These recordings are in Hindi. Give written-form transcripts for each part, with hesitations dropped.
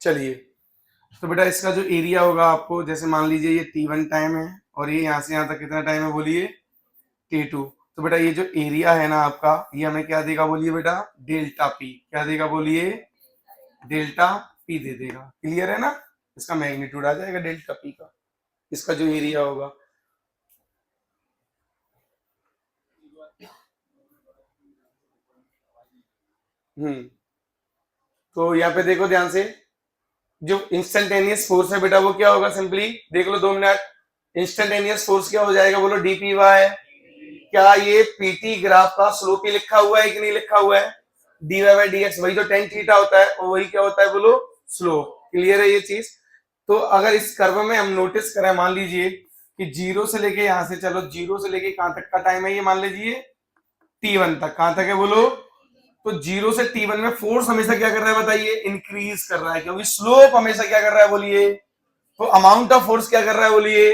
चलिए, तो बेटा इसका जो एरिया होगा आपको, जैसे मान लीजिए ये T1 टाइम है और ये यहाँ से यहाँ तक कितना टाइम है बोलिए, T2। तो बेटा ये जो एरिया है ना आपका, ये हमें क्या देगा बोलिए बेटा, डेल्टा पी। क्या देगा बोलिए, डेल्टा पी दे देगा। क्लियर है ना, इसका मैग्नीट्यूड आ जाएगा डेल्टा पी का, इसका जो एरिया होगा। तो यहाँ पे देखो ध्यान से, जो इंस्टेंटेनियस फोर्स है बेटा वो क्या होगा, सिंपली देख लो 2 मिनट। इंस्टेंटेनियस फोर्स क्या हो जाएगा बोलो, डीपी वाई। क्या ये पीटी ग्राफ का स्लोप ही लिखा हुआ है कि नहीं लिखा हुआ है, dy बाई डी एक्स, वही तो टेन थीटा होता है और वही क्या होता है बोलो, स्लोप। क्लियर है ये चीज। तो अगर इस कर्व में हम नोटिस करें, मान लीजिए कि जीरो से लेके यहां से, चलो जीरो से लेके कहां तक का टाइम है ये, मान लीजिए T1 तक। कहां तक है बोलो, तो जीरो से T1 में फोर्स हमेशा क्या कर रहा है बताइए, इंक्रीज कर रहा है, क्योंकि स्लोप हमेशा क्या कर रहा है बोलिए, तो अमाउंट ऑफ फोर्स क्या कर रहा है बोलिए,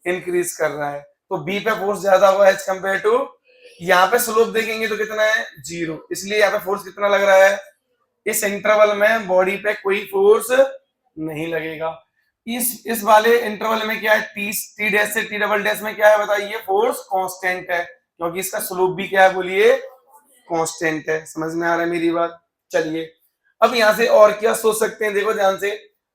इंक्रीज कर रहा है। तो बी पे फोर्स ज्यादा हुआ एज कंपेयर टू, यहाँ पे स्लोप देखेंगे तो कितना है, जीरो, इसलिए यहाँ पे फोर्स कितना लग रहा है, इस इंटरवल में बॉडी पे कोई फोर्स नहीं लगेगा। इस वाले इंटरवल में क्या है, टी डैश से टी डबल डैश में क्या है बताइए, फोर्स कांस्टेंट है, क्योंकि इसका स्लोप भी क्या है बोलिए, कांस्टेंट है। समझ में आ रहा है मेरी बात। चलिए, अब यहां से और क्या सोच सकते हैं, देखो ध्यान से।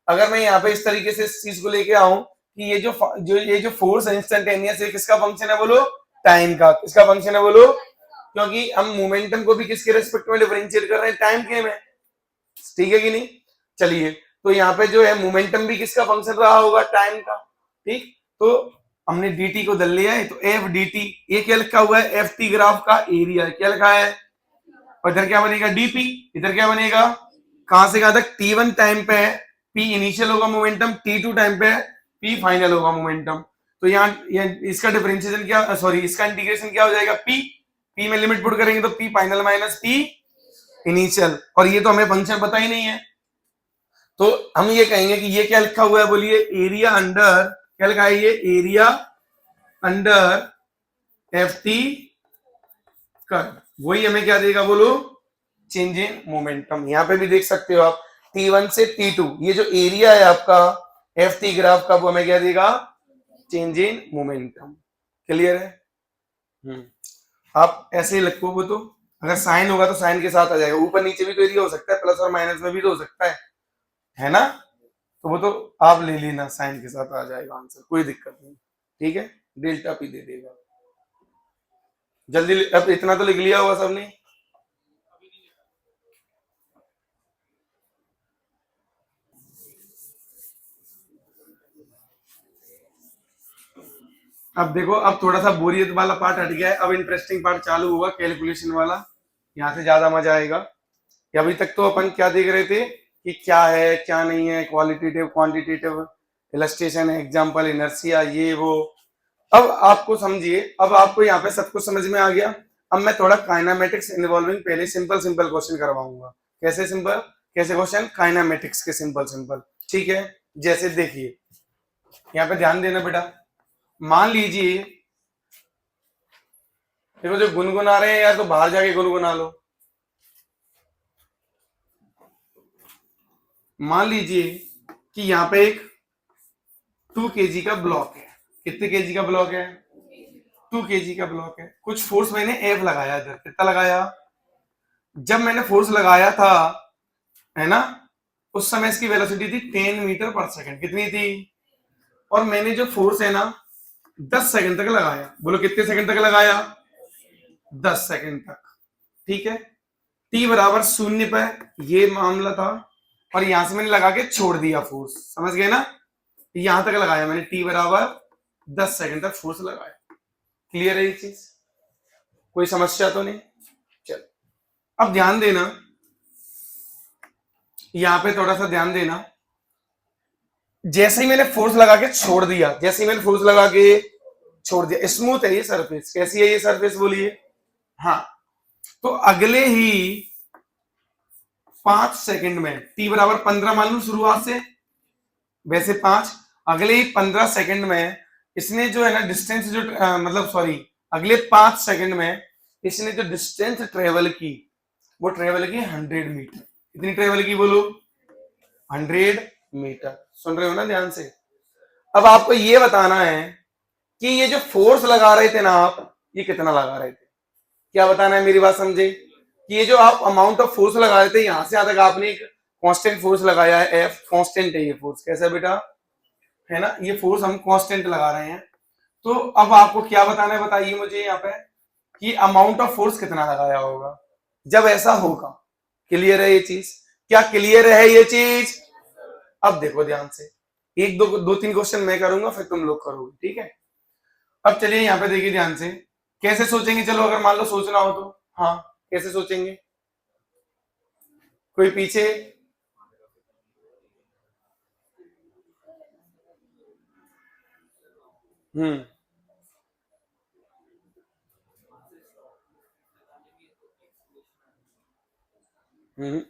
अगर मैं यहाँ पे इस तरीके से इस चीज को लेके आऊं कि ये जो फोर्स है इंस्टेंटेनियस है, किसका फंक्शन है बोलो, टाइम का। किसका फंक्शन है बोलो, क्योंकि हम मोमेंटम को भी किसके रेस्पेक्ट में डिफरेंशिएट कर रहे हैं, टाइम के में। ठीक है कि नहीं। चलिए, तो यहाँ पे जो है मोमेंटम भी किसका फंक्शन रहा होगा, टाइम का। ठीक, तो हमने dt को दल लिया है, तो एफ dt, ये क्या लिखा हुआ है, एफ टी ग्राफ का एरिया क्या लिखा है, और इधर क्या बनेगा dp, इधर क्या बनेगा, कहां से कहां तक, T1 टाइम पे है, p इनिशियल होगा मोमेंटम, T2 टाइम पे है, p फाइनल होगा मोमेंटम। तो यहाँ इसका डिफरेंशिएशन क्या, सॉरी इसका इंटीग्रेशन क्या हो जाएगा, p में लिमिट पुट करेंगे तो p final minus p initial, और ये तो हमें फंक्शन पता ही नहीं है। तो हम ये कहेंगे कि ये क्या लिखा हुआ है बोलिए, एरिया अंडर, क्या लिखा है ये, area under F T curve. वही हमें क्या देगा बोलो, चेंज इन मोमेंटम। यहां पे भी देख सकते हो आप, T1 से T2, ये जो एरिया है आपका एफ टी ग्राफ का, वो हमें क्या देगा, चेंज इन मोमेंटम। क्लियर है। आप ऐसे ही लिखो, वो तो अगर साइन होगा तो साइन के साथ आ जाएगा, ऊपर नीचे भी तो एरिया हो सकता है, प्लस और माइनस में भी तो हो सकता है ना। तो वो तो आप ले लेना, साइन के साथ आ जाएगा आंसर, कोई दिक्कत नहीं। ठीक है, डेल्टा पी दे देगा। जल्दी, अब इतना तो लिख लिया होगा सबने। अब देखो, अब थोड़ा सा बोरियत वाला पार्ट हट गया है, अब इंटरेस्टिंग पार्ट चालू हुआ, कैलकुलेशन वाला। यहाँ से ज्यादा मजा आएगा। अभी तक तो अपन क्या देख रहे थे कि क्या है क्या नहीं है, qualitative quantitative, illustration, example, inertia, ये वो। अब आपको समझिए, अब आपको यहाँ पे सब कुछ समझ में आ गया। अब मैं थोड़ा काइनामेटिक्स इन्वॉल्विंग पहले सिंपल सिंपल क्वेश्चन करवाऊंगा। कैसे सिंपल, कैसे क्वेश्चन, काइनामेटिक्स के सिंपल सिंपल। ठीक है, जैसे देखिए, यहाँ पे ध्यान देना बेटा। मान लीजिए, देखो जो गुनगुना रहे हैं यार, तो बाहर जाके गुनगुना लो। मान लीजिए कि यहाँ पे एक 2 kg का ब्लॉक है। कितने kg का ब्लॉक है, 2 kg का ब्लॉक है। कुछ फोर्स मैंने F लगाया, इधर कितना लगाया, जब मैंने फोर्स लगाया था, है ना, उस समय इसकी वेलोसिटी थी 10 मीटर पर सेकंड। कितनी थी, और मैंने जो फोर्स है ना 10 सेकंड तक लगाया। बोलो कितने सेकंड तक लगाया, 10 सेकंड तक। ठीक है, t बराबर 0 पर ये मामला था, और यहां से मैंने लगा के छोड़ दिया फोर्स। समझ गए ना, यहां तक लगाया मैंने, t बराबर 10 सेकंड तक फोर्स लगाया। क्लियर है ये चीज, कोई समस्या तो नहीं। चलो, अब ध्यान देना, यहां पे थोड़ा सा ध्यान देना। जैसे ही मैंने फोर्स लगा के छोड़ दिया, जैसे ही मैंने फोर्स लगा के छोड़ दिया, स्मूथ है ये सरफेस। कैसी है ये सरफेस बोलिए, हाँ। तो अगले ही 5 सेकंड में, t बराबर 15 मान लू शुरुआत से, वैसे 5, अगले ही 15 सेकंड में इसने जो है ना डिस्टेंस जो मतलब सॉरी, अगले 5 सेकंड में इसने जो डिस्टेंस ट्रेवल की वो ट्रेवल की 100 मीटर। कितनी ट्रेवल की बोलो? 100 मीटर। सुन रहे हो ना ध्यान से? अब आपको ये बताना है कि ये जो फोर्स लगा रहे थे ना आप, ये कितना लगा रहे थे? क्या बताना है, मेरी बात समझे? कि ये जो आप अमाउंट ऑफ फोर्स लगा रहे थे यहां से यहां तक आपने एक कांस्टेंट फोर्स लगाया है, एफ कांस्टेंट है ये फोर्स। कैसा बेटा? है ना, ये फोर्स हम कांस्टेंट लगा रहे हैं। तो अब आपको क्या बताना है, बताइए मुझे यहाँ पे कि अमाउंट ऑफ फोर्स कितना लगाया होगा जब ऐसा होगा। क्लियर है ये चीज? क्या क्लियर है ये चीज? अब देखो ध्यान से, एक दो दो तीन क्वेश्चन मैं करूंगा फिर तुम लोग करोगे, ठीक है? अब चलिए यहाँ पे देखिए ध्यान से, कैसे सोचेंगे? चलो अगर मान लो सोचना हो तो, हाँ कैसे सोचेंगे? कोई पीछे? हम्म हम्म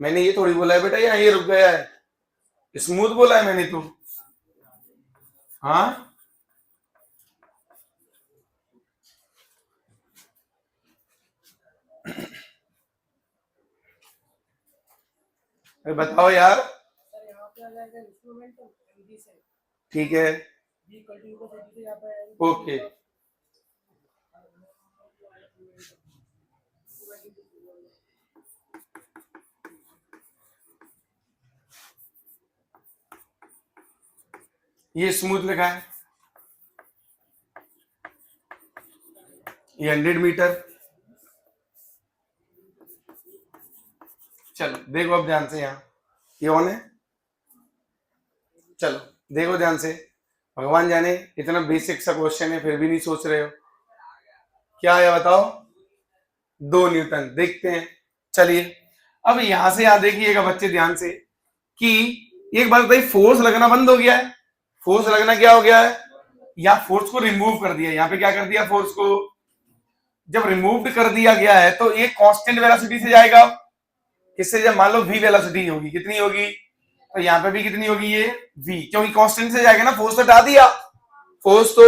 मैंने ये थोड़ी बोला है बेटा यहाँ ये रुक गया है, स्मूथ बोला है मैंने तो। हाँ अरे बताओ यार। ठीक है, ओके। ये स्मूथ लिखा है, ये 100 मीटर। चलो देखो अब ध्यान से, यहाँ ये ऑन है। चलो देखो ध्यान से, भगवान जाने इतना बेसिक सा क्वेश्चन है फिर भी नहीं सोच रहे हो। क्या आया बताओ? 2 न्यूटन। देखते हैं, चलिए अब यहां से यहां देखिएगा बच्चे ध्यान से कि एक बात बताइए, फोर्स लगना बंद हो गया है। फोर्स लगना क्या हो गया है? या फोर्स को रिमूव कर दिया। यहाँ पे क्या कर दिया? फोर्स को जब रिमूव कर दिया गया है तो एक कांस्टेंट वेलोसिटी से जाएगा। किससे? जब मान लो v वेलोसिटी होगी, कितनी होगी? तो यहाँ पे भी कितनी होगी? ये v, क्योंकि कांस्टेंट से जाएगा ना, फोर्स तो हटा दिया, फोर्स तो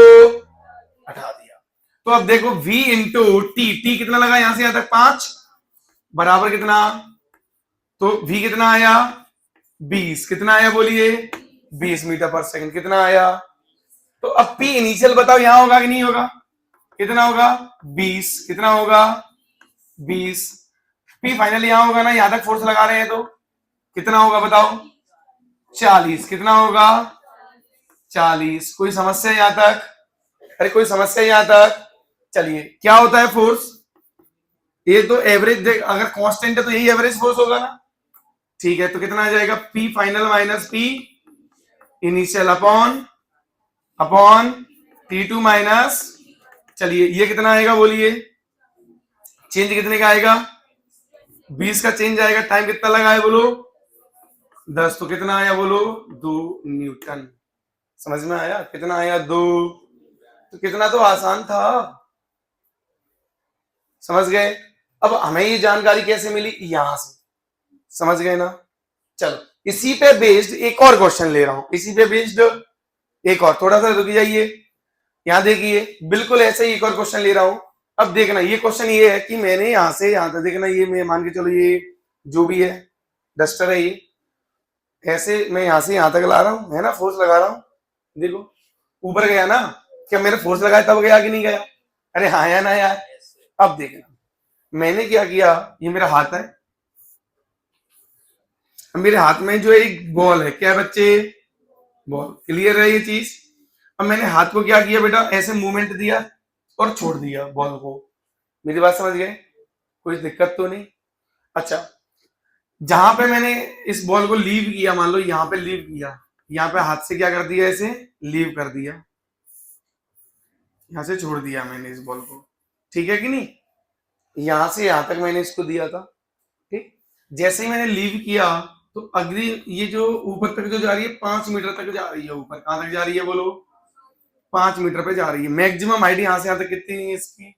हटा दिया। तो अब देखो v इंटू टी, टी कितना लगा यहां से यहां तक? 5 बराबर कितना? तो v कितना आया? 20। कितना आया बोलिए? 20 मीटर पर सेकंड। कितना आया? तो अब p इनिशियल बताओ यहां होगा कि नहीं होगा? कितना होगा? 20। कितना होगा? 20। p फाइनल यहां होगा ना, यहां तक फोर्स लगा रहे हैं तो कितना होगा बताओ? 40। कितना होगा? 40। कोई समस्या यहां तक? अरे कोई समस्या यहां तक? चलिए क्या होता है फोर्स? ये तो एवरेज, अगर कांस्टेंट है तो यही एवरेज फोर्स होगा ना। ठीक है, तो कितना आ जाएगा? P final minus P initial upon upon T2 minus, चलिए ये कितना आएगा बोलिए? चेंज कितने का आएगा? 20 का चेंज आएगा। टाइम कितना लगा है बोलो? 10। तो कितना आया बोलो? 2 न्यूटन। समझ में आया? कितना आया? 2। तो कितना तो आसान था, समझ गए? अब हमें ये जानकारी कैसे मिली? यहां से, समझ गए ना? चलो इसी पे बेस्ड एक और क्वेश्चन ले रहा हूं, इसी पे बेस्ड एक और, थोड़ा सा रुक जाइए। यहां देखिए बिल्कुल ऐसे ही एक और क्वेश्चन ले रहा हूं। अब देखना ये क्वेश्चन ये है कि मैंने यहां से यहां तक, देखना ये मैं मान के चलो ये जो भी है डस्टर है, ये ऐसे मैं यहां से यहां तक ला रहा हूं, है ना, फोर्स लगा रहा हूं। देखो ऊपर गया ना, क्या मैंने फोर्स लगाया तब गया कि नहीं गया? अरे हाँ या ना यार? अब देखना मैंने क्या किया, ये मेरा हाथ है, मेरे हाथ में जो एक बॉल है, क्या है बच्चे? बॉल। क्लियर है ये चीज? अब मैंने हाथ को क्या किया बेटा? ऐसे मूवमेंट दिया और छोड़ दिया बॉल को। मेरी बात समझ गए? कोई दिक्कत तो नहीं? अच्छा, जहां पे मैंने इस बॉल को लीव किया, मान लो यहां पे लीव किया, यहाँ पे हाथ से क्या कर दिया? ऐसे लीव कर दिया, यहां से छोड़ दिया मैंने इस बॉल को, ठीक है कि नहीं? यहां से यहां तक मैंने इसको दिया था, ठीक। जैसे ही मैंने लीव किया तो अगली ये जो ऊपर तक जो जा रही है 5 मीटर तक जा रही है। ऊपर कहां तक जा रही है बोलो? 5 मीटर पे जा रही है। मैक्सिमम हाइट यहां से यहां तक कितनी है इसकी?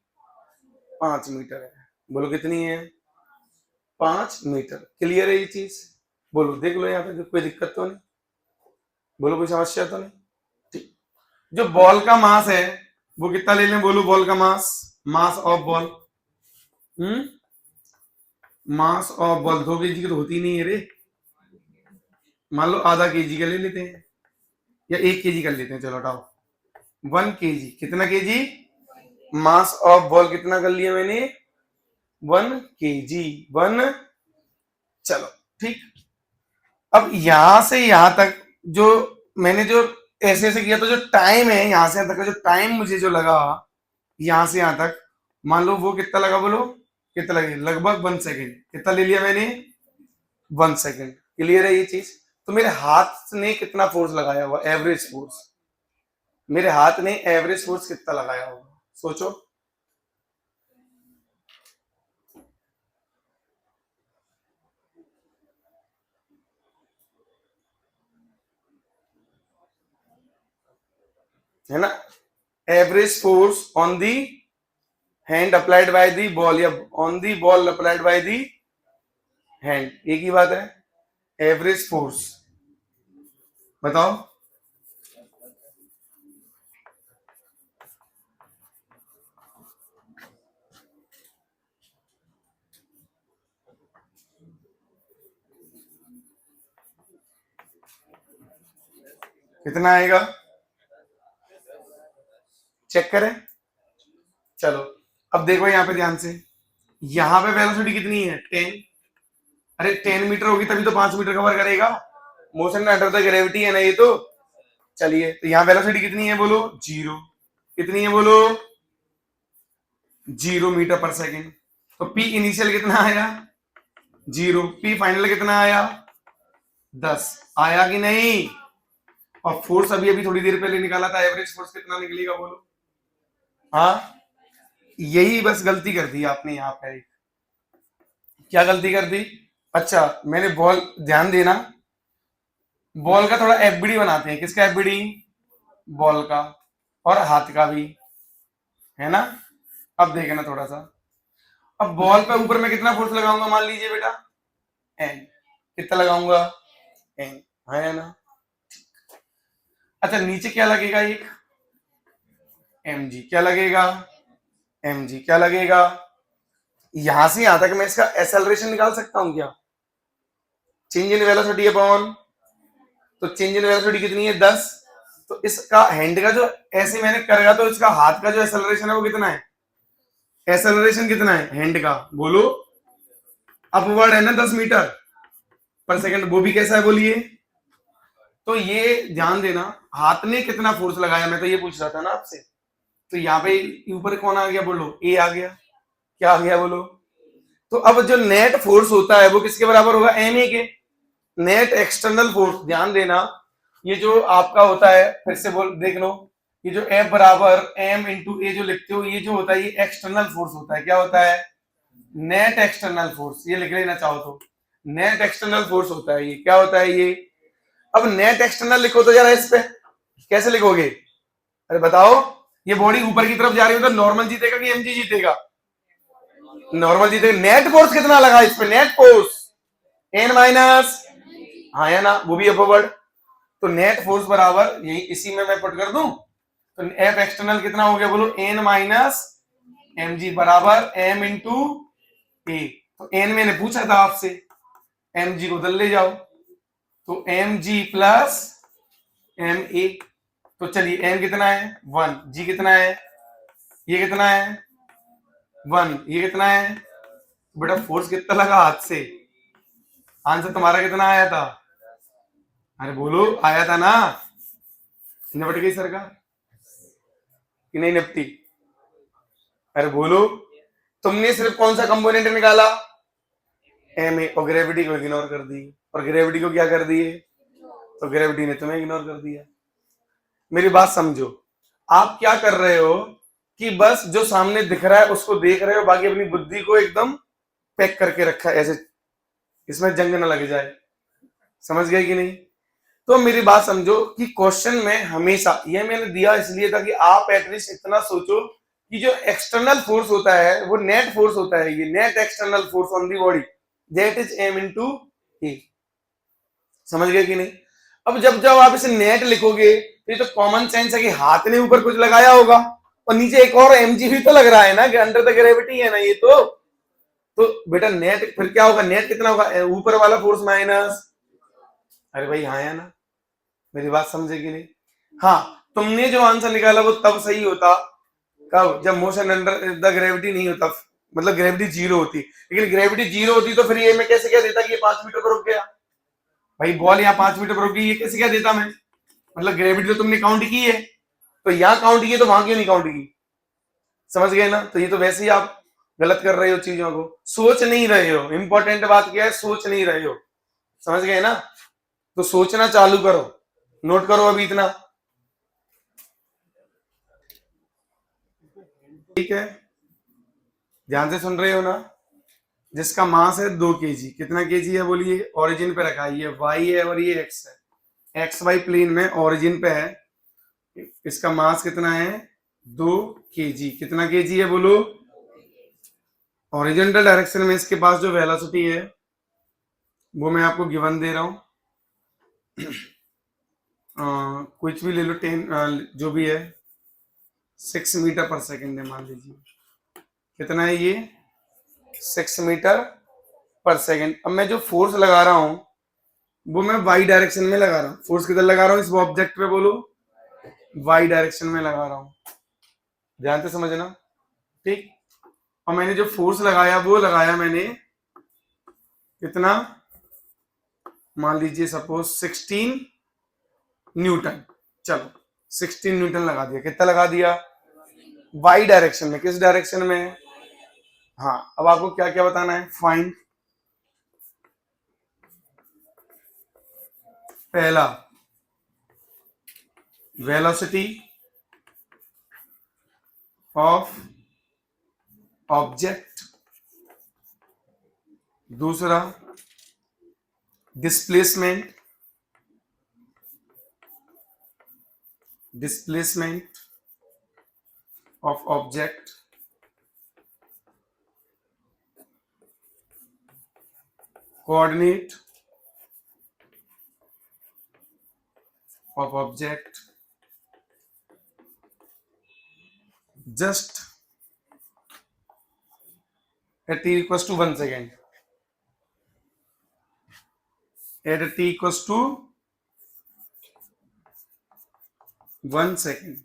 5 मीटर है। बोलो कितनी है? 5 मीटर। क्लियर है ये चीज? बोलो, देख लो यहाँ पे कोई दिक्कत तो नहीं, बोलो कोई समस्या तो नहीं। ठीक, जो बॉल का मास है वो कितना ले लें, बोलो बॉल का mass, mass of ball, mass of ball 2 kg की तो होती नहीं है रे, मान लो आधा kg का ले लेते हैं या 1 kg कर लेते हैं, चलो हटाओ, 1 kg, कितना kg, मास ऑफ बॉल कितना कर लिया मैंने, 1 kg, 1, चलो ठीक। अब यहां से यहां तक जो मैंने जो ऐसे ऐसे किया, तो जो टाइम है यहां से यहां तक का, जो टाइम मुझे जो लगा यहां से यहां तक, मान लो वो कितना लगा, बोलो कितना लगे, लगभग 1 सेकेंड, कितना ले लिया मैंने, 1 सेकेंड। क्लियर है ये चीज। तो मेरे हाथ ने कितना फोर्स लगाया हुआ, एवरेज फोर्स, मेरे हाथ ने एवरेज फोर्स कितना लगाया होगा, सोचो। है ना, average force on the hand applied by the ball, या on the ball applied by the hand, एक ही बात है, एवरेज फोर्स, बताओ। कितना आएगा, चेक करें, चलो। अब देखो यहां पे ध्यान से, यहां पे वेलोसिटी कितनी है, 10, अरे 10 मीटर होगी तभी तो 5 मीटर कवर करेगा, मोशन अंडर द ग्रेविटी है ना ये तो। चलिए, तो यहाँ वेलोसिटी कितनी है, बोलो 0, कितनी है बोलो, 0 मीटर पर सेकेंड। तो पी इनिशियल कितना आया, 0, पी फाइनल कितना आया, 10, आया कि नहीं। और फोर्स अभी अभी थोड़ी देर पहले निकाला था, एवरेज फोर्स कितना निकलेगा बोलो। हाँ, यही बस गलती कर दी आपने यहाँ पे, क्या गलती कर दी, अच्छा मैंने बॉल, ध्यान देना, बॉल का थोड़ा एफबीडी बनाते हैं, किसका एफबीडी, बॉल का, और हाथ का भी, है ना। अब देखना थोड़ा सा, अब बॉल पे ऊपर में कितना फोर्स लगाऊंगा, मान लीजिए बेटा एन, कितना लगाऊंगा, एन, है ना। अच्छा नीचे क्या लगेगा, एक एम जी, क्या लगेगा, एम जी, क्या लगेगा, यहां से यहां तक मैं इसका एक्सेलरेशन निकाल सकता हूं क्या, चेंज इन वेलोसिटी अपॉन, तो चेंज इन वेलोसिटी कितनी है, 10, तो इसका हैंड का जो ऐसे मैंने करेगा, तो इसका हाथ का जो एक्सेलरेशन है वो कितना है, एक्सेलरेशन कितना है हैंड का, बोलो, अपवर्ड है ना 10 मीटर पर सेकंड, वो भी कैसा है बोलिए। तो ये ध्यान देना, हाथ ने कितना फोर्स लगाया, मैं तो ये पूछ रहा था ना आपसे। तो यहाँ पे ऊपर कौन आ गया, बोलो ए आ गया, क्या आ गया बोलो। तो अब जो नेट फोर्स होता है वो किसके बराबर होगा, एम ए के, नेट एक्सटर्नल फोर्स, ध्यान देना, ये जो आपका होता है, फिर से बोल देख लो, ये जो एफ बराबर एम इंटू ए जो लिखते हो, ये जो होता है ये एक्सटर्नल फोर्स होता है, क्या होता है, नेट एक्सटर्नल फोर्स, ये लिख लेना चाहो तो, नेट एक्सटर्नल फोर्स होता है ये, क्या होता है ये। अब नेट एक्सटर्नल लिखो तो जरा इस पे कैसे लिखोगे, अरे बताओ, ये बॉडी ऊपर की तरफ जा रही हो तो नॉर्मल जीतेगा कि एमजी जीतेगा, नॉर्मल जीतेगा। नेट फोर्स कितना लगा इस पे, नेट फोर्स एन माइनस, हाँ है ना, वो भी अपवर्ड, तो नेट फोर्स बराबर यही, इसी में मैं पुट कर दूं, तो एफ एक्सटर्नल कितना हो गया बोलो, एन माइनस एम जी बराबर एम इंटू ए। तो एन मैंने पूछा था आपसे, एम जी को उधर ले जाओ, तो M G plus M A, तो चलिए एम कितना है 1, जी कितना है, ये कितना है 1, ये कितना है, बेटा फोर्स कितना लगा हाथ से, आंसर तुम्हारा कितना आया था, अरे बोलो आया था ना, निपट गई सरकार कि नहीं निपटी, अरे बोलो, तुमने सिर्फ कौन सा कंपोनेंट निकाला, एम ए, और ग्रेविटी को इग्नोर कर दी, और ग्रेविटी को क्या कर दिए, तो ग्रेविटी ने तुम्हें इग्नोर कर दिया। मेरी बात समझो, आप क्या कर रहे हो कि बस जो सामने दिख रहा है उसको देख रहे हो, बाकी अपनी बुद्धि को एकदम पैक करके रखा है ऐसे, इसमें जंग ना लग जाए, समझ गए कि नहीं। तो मेरी बात समझो कि क्वेश्चन में हमेशा ये मैंने दिया इसलिए था कि आप एटलीस्ट इतना सोचो कि जो एक्सटर्नल फोर्स होता है वो नेट फोर्स होता है, ये net external force on the body, that is m into a. समझ गए कि नहीं? अब जब जब आप इसे नेट लिखोगे तो ये तो कॉमन सेंस है कि हाथ ने ऊपर कुछ लगाया होगा और नीचे एक और mg भी तो लग रहा है ना कि अंडर द ग्रेविटी है ना ये तो बेटा नेट फिर क्या होगा, नेट कितना होगा, ऊपर वाला फोर्स माइनस, अरे भाई हाँ या ना, मेरी बात समझे कि नहीं? हाँ, तुमने जो आंसर निकाला वो तब सही होता कब, जब मोशन अंडर द ग्रेविटी नहीं होता, मतलब ग्रेविटी जीरो होती। लेकिन ग्रेविटी जीरो होती तो फिर ये मैं कैसे कह देता कि ये 5 मीटर पर रुक गया, भाई बॉल यहाँ 5 मीटर पर रुक गई, ये कैसे कह देता मैं, मतलब ग्रेविटी तो तुमने काउंट की है, तो यहाँ काउंट की है तो वहां क्यों नहीं काउंट की? समझ गए ना? तो ये तो वैसे ही आप गलत कर रहे हो, चीजों को सोच नहीं रहे हो। इंपॉर्टेंट बात क्या है, सोच नहीं रहे हो। समझ गए ना? तो सोचना चालू करो, नोट करो अभी इतना, ठीक है? ध्यान से सुन रहे हो ना? जिसका मास है 2 kg, कितना kg है बोलिए? ओरिजिन पे रखा है, ये y है और ये x है, एक्स वाई प्लेन में ओरिजिन पे है। इसका मास कितना है? 2 kg। कितना kg है बोलो? हॉरिजॉन्टल डायरेक्शन में इसके पास जो वेलोसिटी है वो मैं आपको गिवन दे रहा हूं, कुछ भी ले लो, 10 जो भी है 6 मीटर पर सेकेंड है, मान लीजिए कितना है ये, 6 मीटर पर सेकेंड। अब मैं जो फोर्स लगा रहा हूं वो मैं वाई डायरेक्शन में लगा रहा हूँ। फोर्स किधर लगा रहा हूँ? इस ऑब्जेक्ट पे बोलो, वाई डायरेक्शन में लगा रहा हूँ। ध्यान से समझना, ठीक? और मैंने जो फोर्स लगाया वो लगाया मैंने कितना, मान लीजिए सपोज 16 न्यूटन। चलो 16 न्यूटन लगा दिया। कितना लगा दिया? वाई डायरेक्शन में। किस डायरेक्शन में? हाँ, अब आपको क्या क्या बताना है? फाइंड पहला वेलोसिटी ऑफ ऑब्जेक्ट, दूसरा displacement of object, coordinate of object just at t equals to 1 second, at t equals to 1 second।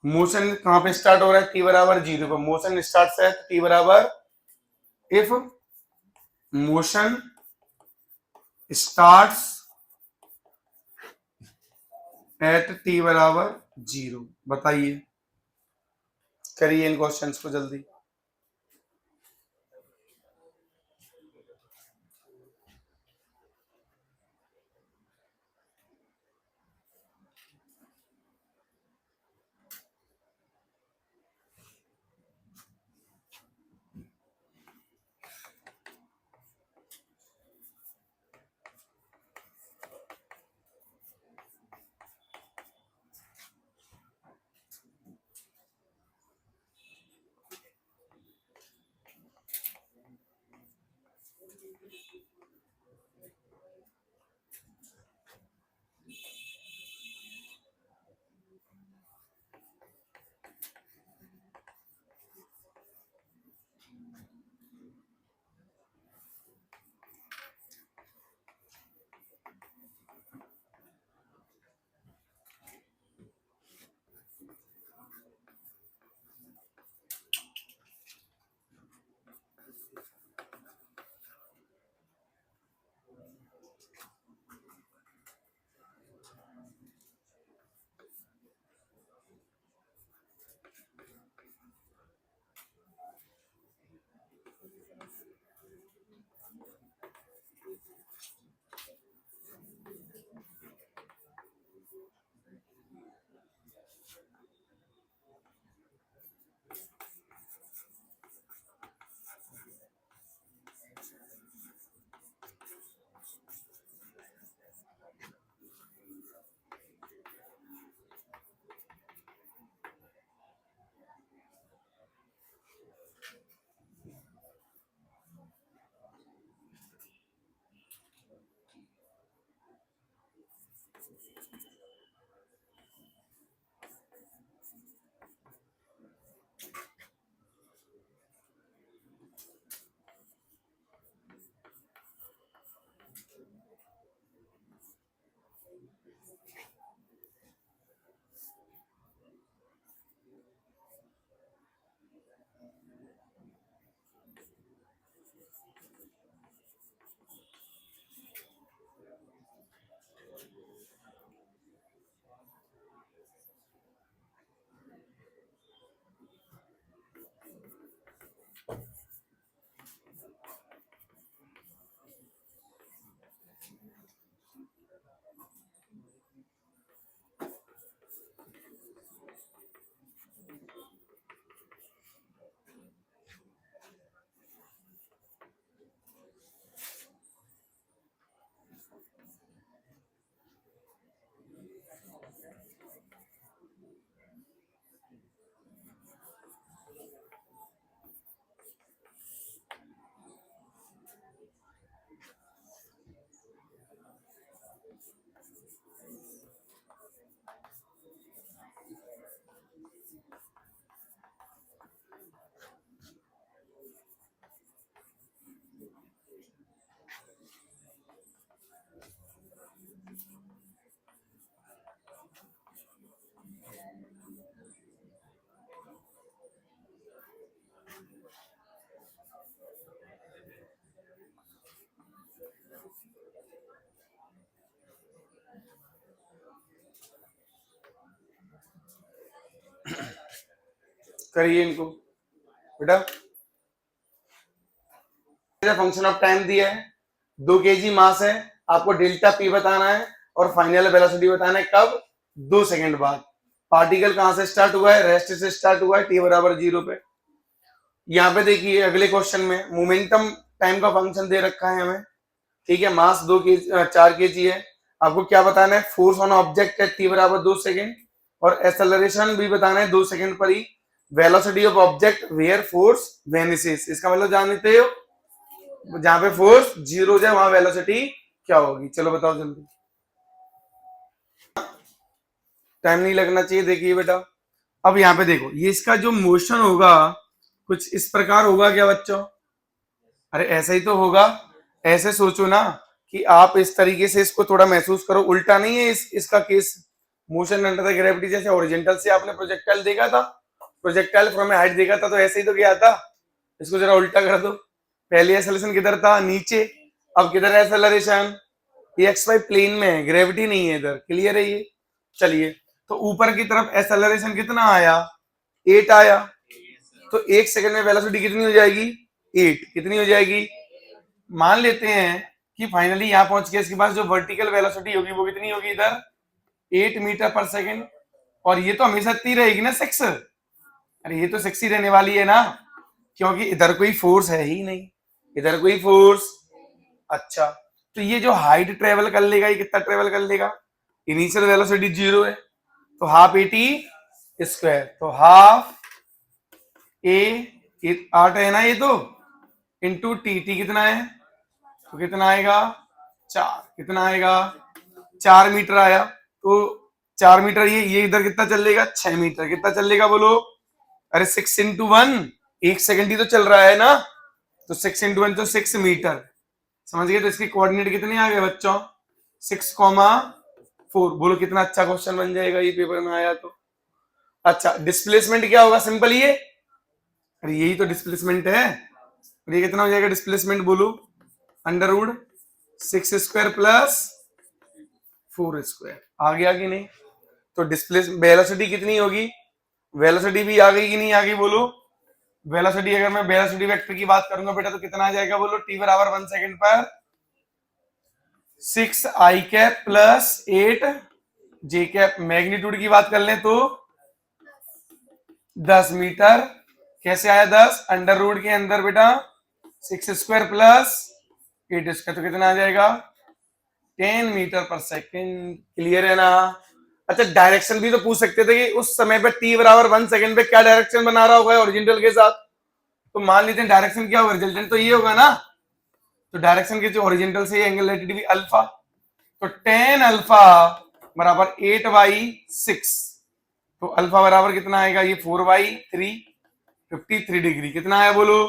Motion कहां पे स्टार्ट हो रहा है? t बराबर 0 पर मोशन स्टार्ट है, t बराबर, if motion starts at t बराबर 0। बताइए, करिए इन क्वेश्चंस को जल्दी। करिए इनको बेटा। फंक्शन ऑफ टाइम दिया है, 2 kg मास है, आपको डेल्टा पी बताना है और फाइनल वेलोसिटी बताना है कब, 2 सेकंड बाद। पार्टिकल कहां से स्टार्ट हुआ है, रेस्ट से स्टार्ट हुआ है, टी बराबर 0 पे। यहाँ पे देखिए अगले क्वेश्चन में मोमेंटम टाइम का फंक्शन दे रखा है हमें, ठीक है। मास 4 kg है, आपको क्या बताना है, फोर्स ऑन ऑब्जेक्ट है टी बराबर 2 सेकंड और एक्सेलरेशन भी बताना है 2 सेकंड पर ही। Velocity of object where force vanishes, इसका मतलब जानते हो जहां पे फोर्स 0 हो जाए वहां वेलोसिटी क्या होगी। चलो बताओ जल्दी, टाइम नहीं लगना चाहिए। देखिए बेटा अब यहाँ पे देखो, ये इसका जो मोशन होगा कुछ इस प्रकार होगा क्या बच्चों, अरे ऐसा ही तो होगा। ऐसे सोचो ना कि आप इस तरीके से इसको थोड़ा महसूस करो, उल्टा नहीं है इसका case. Motion under the gravity जैसे ओरिजेंटल से आपने प्रोजेक्टाइल देखा था, प्रोजेक्टाइल फ्रॉम ए हाइट देखा था, तो ऐसे ही तो गया था। इसको जरा उल्टा कर दो, पहले एक्सेलरेशन किधर था, नीचे, अब किधर है एक्सेलरेशन, ये एक्स वाई प्लेन में है, ग्रेविटी नहीं है इधर। क्लियर है ये। चलिए तो ऊपर की तरफ एक्सेलरेशन कितना आया, 8 आया, तो 1 सेकंड में वेलोसिटी कितनी हो जाएगी, 8। कितनी हो जाएगी, मान लेते हैं कि फाइनली यहां पहुंच के इसके पास जो वर्टिकल वेलोसिटी होगी वो कितनी होगी, इधर 8 मीटर पर सेकंड। और ये तो हमेशा इतनी रहेगी ना 6, अरे ये तो 6 ही रहने वाली है ना, क्योंकि इधर कोई फोर्स है ही नहीं, इधर कोई फोर्स। अच्छा तो ये जो हाइट ट्रेवल कर लेगा ये कितना ट्रेवल कर लेगा, इनिशियल वेलोसिटी 0 है तो हाफ AT स्क्वायर, तो हाफ ए 8 है ना ये तो, इंटू टी कितना है, तो कितना आएगा 4, कितना आएगा 4 मीटर आया। तो 4 मीटर ये इधर कितना चलेगा 6 मीटर, कितना चलेगा बोलो, अरे 6 इंटू 1, 1 सेकंड ही तो चल रहा है ना, तो 6 इंटू 1 तो 6 मीटर। समझ गए, तो इसके कोऑर्डिनेट कितने आ गए बच्चों, 6,4। बोलो कितना अच्छा क्वेश्चन बन जाएगा ये पेपर में आया तो। अच्छा डिस्प्लेसमेंट क्या होगा, सिंपल ये, अरे यही तो डिस्प्लेसमेंट है, ये कितना हो जाएगा डिस्प्लेसमेंट बोलो, under root 6 square plus 4 square. आ गया कि नहीं, तो डिस्प्लेस वेलोसिटी कितनी होगी, वेलोसिटी भी आ गई कि नहीं आ गई बोलो। वेलोसिटी अगर मैं वेलोसिटी वेक्टर की बात करूंगा बेटा तो कितना आ जाएगा बोलो, टी बराबर 1 सेकंड पर 6 आई कैप प्लस 8 जे कैप। मैग्नीट्यूड की बात कर लें तो 10 मीटर, कैसे आया 10, अंडर रूट के अंदर बेटा 6 स्क्वायर प्लस 8 स्क्वायर, तो कितना आ जाएगा 10 मीटर पर सेकंड। क्लियर है ना। अच्छा डायरेक्शन भी तो पूछ सकते थे कि उस समय पे टी बराबर 1 सेकंड पे क्या डायरेक्शन बना रहा होगा ओरिजिनल के साथ, तो मान लीजिए डायरेक्शन क्या होगा, रिजल्टेंट तो ये होगा ना, तो डायरेक्शन के जो ओरिजिनल से एंगल रेटेड भी अल्फा, तो 10 अल्फा बराबर 8/6, तो अल्फा बराबर कितना आएगा, ये 4/3, 53 डिग्री। कितना आया बोलो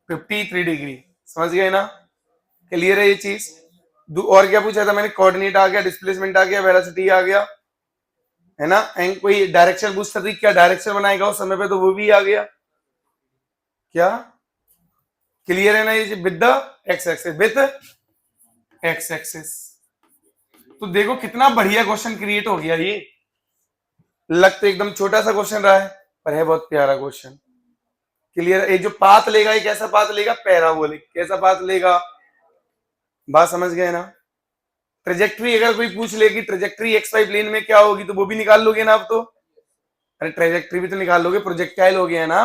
53 डिग्री। समझ गए ना, क्लियर है ये चीज। और क्या पूछा था मैंने, कोऑर्डिनेट आ गया, डिस्प्लेसमेंट आ गया, वेलोसिटी आ गया, है ना। एंड कोई डायरेक्शन पूछता था क्या डायरेक्शन बनाएगा उस समय पे, तो वो भी आ गया। क्या क्लियर है ना ये, with the x axis, with x axis. तो देखो कितना बढ़िया क्वेश्चन क्रिएट हो गया ये। लग तो एकदम छोटा सा क्वेश्चन रहा है पर है बहुत प्यारा क्वेश्चन। क्लियर, ये जो पाथ लेगा ये कैसा पाथ लेगा, पैराबोलिक। कैसा पाथ लेगा, बात समझ गए ना। ट्रेजेक्ट्री अगर कोई पूछ ले कि ट्रेजेक्ट्री एक्स वाई प्लेन में क्या होगी, तो वो भी निकाल लोगे ना आप तो, अरे ट्रेजेक्ट्री भी तो निकाल लोगे, प्रोजेक्टाइल हो गया ना।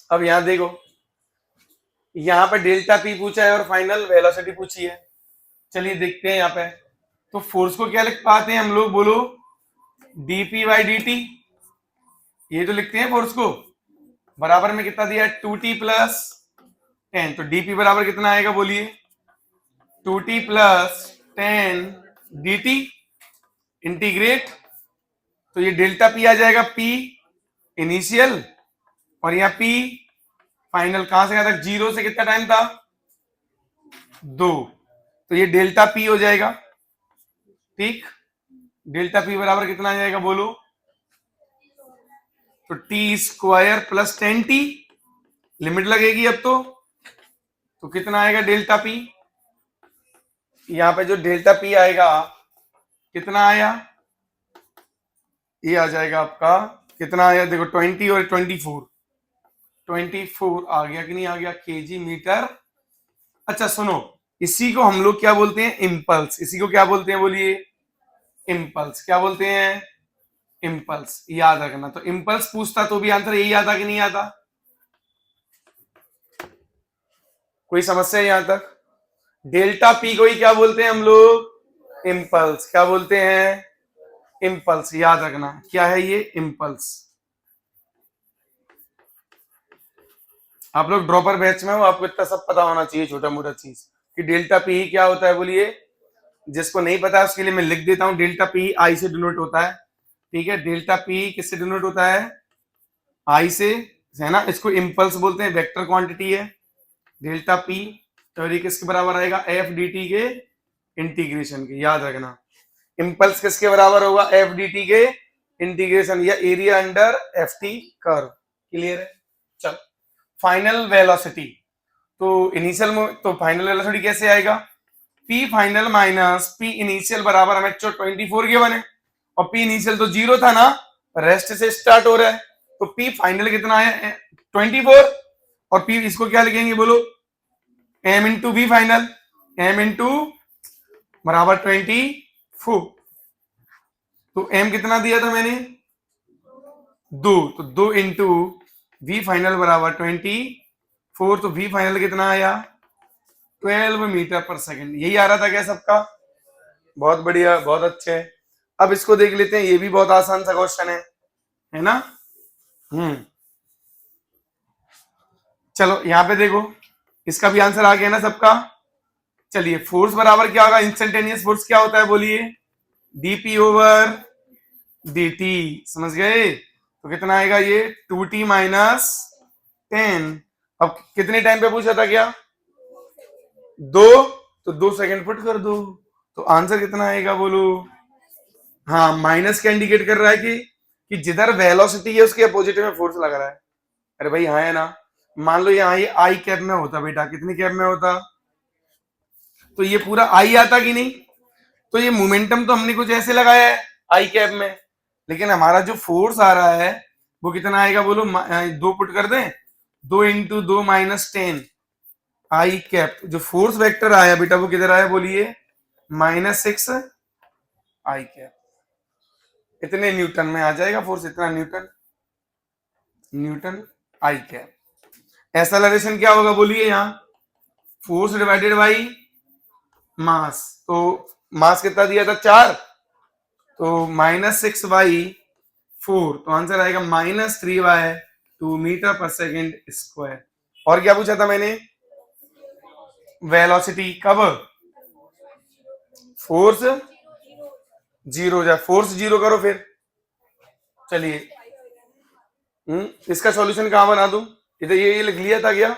अब यहां देखो, यहां पे डेल्टा पी पूछा है और फाइनल वेलोसिटी पूछी है। चलिए देखते हैं यहाँ पे, तो फोर्स को क्या लिख पाते हैं हम लोग बोलो, dp/dt, ये तो लिखते हैं फोर्स को, बराबर में कितना दिया है 2t प्लस 10, तो dp बराबर कितना आएगा बोलिए, 2t प्लस 10 dt इंटीग्रेट, तो ये डेल्टा पी आ जाएगा, p इनिशियल और यहाँ p फाइनल। कहां से कहां तक, 0 से कितना टाइम था, 2, तो ये डेल्टा पी हो जाएगा। ठीक, डेल्टा पी बराबर कितना आ जाएगा बोलो, तो T square plus 10t, limit लगेगी अब तो कितना आएगा डेल्टा पी, यहां पे जो डेल्टा पी आएगा कितना आया, ये आ जाएगा आपका, कितना आया देखो, 20 और 24 आ गया कि नहीं आ गया, केजी मीटर। अच्छा सुनो, इसी को हम लोग क्या बोलते हैं, इम्पल्स। इसी को क्या बोलते हैं बोलिए, इम्पल्स। क्या बोलते हैं, इम्पल्स। याद रखना, तो इम्पल्स पूछता तो भी आंसर यही आता कि नहीं आता, कोई समस्या यहां तक। डेल्टा पी को ही क्या बोलते हैं हम लोग, इम्पल्स। क्या बोलते हैं, इम्पल्स। याद रखना क्या है ये, इम्पल्स। आप लोग ड्रॉपर बैच में हो, आपको इतना सब पता होना चाहिए, छोटा मोटा चीज कि डेल्टा पी क्या होता है बोलिए। जिसको नहीं पता है उसके लिए मैं लिख देता हूं, डेल्टा पी आई से डिनोट होता है। ठीक है, डेल्टा पी किससे डिनोट होता है, आई से, है ना। इसको इम्पल्स बोलते हैं, वेक्टर क्वांटिटी है डेल्टा पी। तो ये किसके बराबर आएगा, एफ डी टी के इंटीग्रेशन के। याद रखना, इम्पल्स किसके बराबर होगा, एफ डी टी के इंटीग्रेशन या area under F T curve. Clear है, चल। फाइनल वेलोसिटी, तो इनिशियल तो फाइनल वेलोसिटी कैसे आएगा, P final minus P initial बराबर, हमें 24 गिवन है और पी इनिशियल तो 0 था ना, रेस्ट से स्टार्ट हो रहा है, तो पी फाइनल कितना है 24, और पी इसको क्या लिखेंगे बोलो, M into V final, M into बराबर 24, तो एम कितना दिया था मैंने 2, तो 2 इंटू वी फाइनल बराबर 24, तो वी फाइनल कितना आया 12 मीटर पर सेकंड। यही आ रहा था क्या सबका, बहुत बढ़िया, बहुत अच्छे। अब इसको देख लेते हैं, ये भी बहुत आसान सा क्वेश्चन है ना। चलो यहाँ पे देखो, इसका भी आंसर आ गया ना सबका। चलिए, फोर्स बराबर क्या होगा, इंस्टेंटेनियस फोर्स क्या होता है बोलिए, डीपी ओवर dt। समझ गए, तो कितना आएगा ये 2t माइनस 10। अब कितने टाइम पे पूछा था क्या, 2, तो 2 सेकंड पुट कर दो, तो आंसर कितना आएगा बोलो। हाँ, माइनस क्या इंडिकेट कर रहा है कि जिधर वेलोसिटी है उसके अपोजिट में फोर्स लग रहा है। अरे भाई हाँ है ना, मान लो यहाँ ये आई कैप में होता बेटा, कितनी कैप में होता, तो ये पूरा आई आता कि नहीं, तो ये मोमेंटम तो हमने कुछ ऐसे लगाया है आई कैप में, लेकिन हमारा जो फोर्स आ रहा है वो कितना आएगा बोलो, 2 पुट कर दें, 2 इंटू 2 माइनस 10 आई कैप। जो फोर्स वेक्टर आया बेटा वो किधर आया बोलिए, -6 आई कैप। इतने न्यूटन में आ जाएगा फोर्स, इतना न्यूटन आई कैप। एक्सेलरेशन क्या होगा बोलिए, यहाँ फोर्स डिवाइडेड बाई मास, तो मास कितना दिया था 4, तो -6/4, तो आंसर आएगा -3/2 मीटर पर सेकेंड स्क्वायर। और क्या पूछा था मैंने, वेलोसिटी कब, फोर्स 0 हो जाए, फोर्स 0 करो फिर। चलिए, इसका सॉल्यूशन कहां बना दूं, इधर ये लिख लिया था क्या,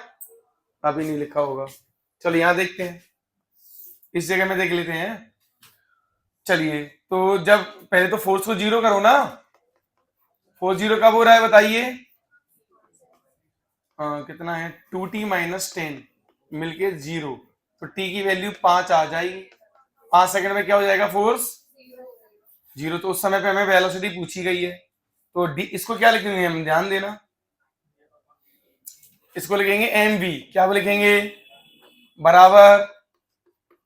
अभी नहीं लिखा होगा। चलो यहां देखते हैं, इस जगह में देख लेते हैं। चलिए, तो जब पहले तो फोर्स को 0 करो ना, फोर्स 0 कब हो रहा है बताइए, कितना है 2t माइनस 10 मिलके 0, तो t की वैल्यू 5 आ जाएगी। 5 सेकंड में क्या हो जाएगा फोर्स 0, तो उस समय पे हमें वेलोसिटी पूछी गई है, तो डी, इसको क्या लिखेंगे हम, ध्यान देना, इसको लिखेंगे mv। क्या लिखेंगे, बराबर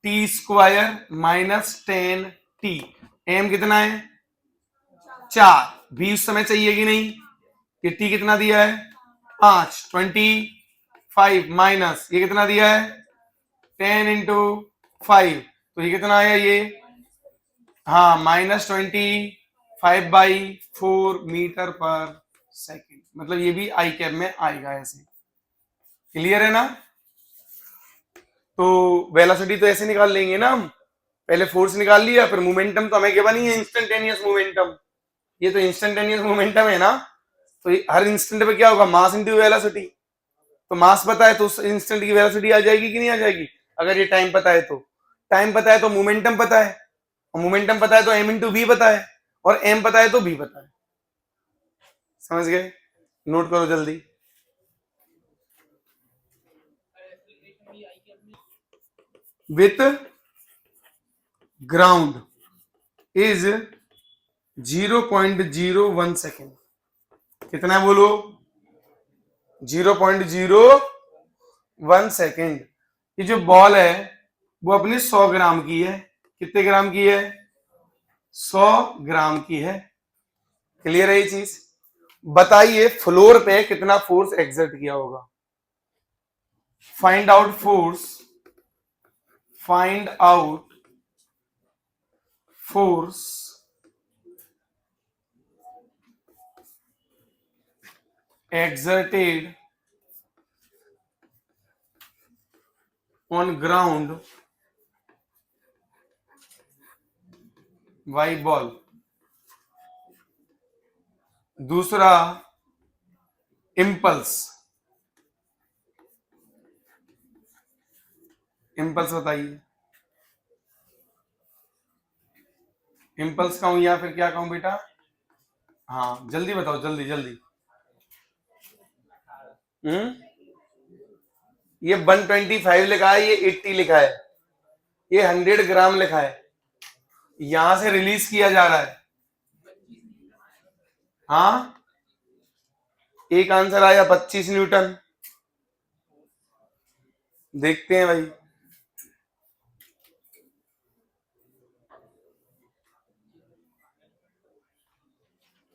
T square minus 10t। M कितना है 4, भी उस समय चाहिए कि नहीं, कि टी कितना दिया है 5, 25 माइनस ये कितना दिया है 10 इंटू 5, तो ये कितना आया ये, हाँ -25/4 मीटर पर सेकेंड। मतलब ये भी आई कैप में आएगा ऐसे। क्लियर है ना, तो वेलोसिटी तो ऐसे निकाल लेंगे ना हम, पहले फोर्स निकाल लिया, फिर मोमेंटम तो हमें क्या बनी है, इंस्टेंटेनियस मोमेंटम। ये तो इंस्टेंटेनियस मोमेंटम है ना, तो हर इंस्टेंट पे क्या होगा, मास इंटू वेलोसिटी। तो मास पता है तो उस इंस्टेंट की वेलोसिटी आ जाएगी कि नहीं आ जाएगी, अगर ये टाइम पता है तो। टाइम पता है तो मोमेंटम पता है, और मोमेंटम पता है तो m इंटू वी पता है, और m पता है तो v पता है। समझ गए, नोट करो जल्दी। With ground is 0.01 second. कितना है बोलो, 0.01 सेकेंड। ये जो बॉल है वो अपनी 100 ग्राम की है। कितने ग्राम की है, 100 ग्राम की है। क्लियर है ये चीज। बताइए फ्लोर पे कितना फोर्स एक्सर्ट किया होगा। Find out force, find out force exerted on ground by ball। दूसरा इम्पल्स, इम्पल्स बताइए, इम्पल्स कहूं या फिर क्या कहूं बेटा, हाँ जल्दी बताओ, जल्दी जल्दी। ये 125 लिखा है, ये 80 लिखा है, ये 100 ग्राम लिखा है, यहां से रिलीज किया जा रहा है। हाँ, एक आंसर आया 25 न्यूटन। देखते हैं भाई,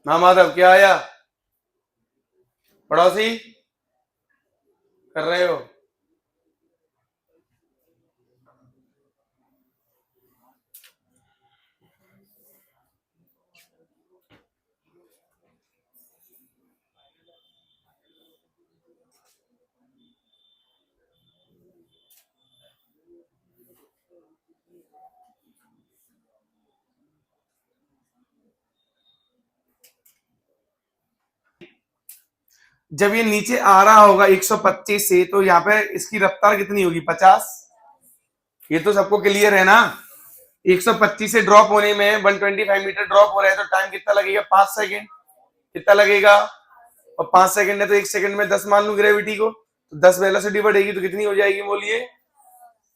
हाँ माधव क्या आया, पड़ोसी कर रहे हो। जब ये नीचे आ रहा होगा 125 से, तो यहाँ पे इसकी रफ्तार कितनी होगी, 50। ये तो सबको क्लियर है ना। 125 से ड्रॉप होने में 125 मीटर ड्रॉप हो रहा है, तो टाइम कितना लगेगा, 5 सेकेंड। कितना लगेगा, और 5 सेकेंड है तो 1 सेकेंड में 10 मान लू ग्रेविटी को, तो 10 वेलोसिटी बढ़ेगी तो कितनी हो जाएगी बोलिए,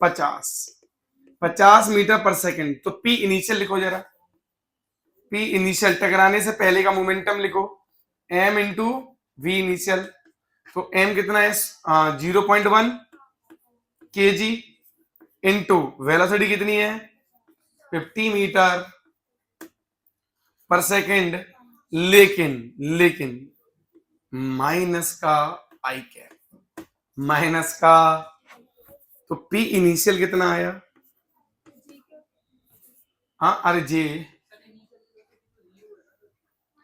50 मीटर पर सेकेंड। तो पी इनिशियल लिखो जरा, पी इनिशियल टकराने से पहले का मोमेंटम लिखो, m इंटू वी इनिशियल। तो m कितना है, 0.1 kg इंटू वेलोसिटी कितनी है, 50 मीटर पर सेकेंड, लेकिन लेकिन माइनस का आई कैप, माइनस का, तो पी इनिशियल कितना आया, हाँ अरे जे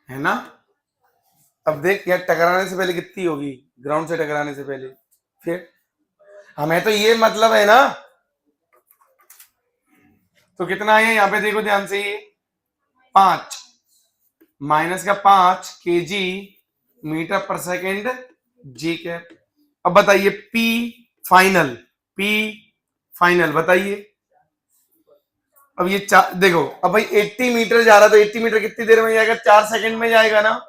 है ना। अब देख यार, टकराने से पहले कितनी होगी, ग्राउंड से टकराने से पहले, फिर हमें तो ये मतलब है ना। तो कितना आया यहाँ पे देखो ध्यान से, ये 5 माइनस का 5 kg मीटर पर सेकेंड जी कैप। अब बताइए पी फाइनल, पी फाइनल बताइए। अब ये देखो, अब भाई 80 मीटर जा रहा, तो 80 मीटर कितनी देर में जाएगा, 4 सेकंड में जाएगा ना।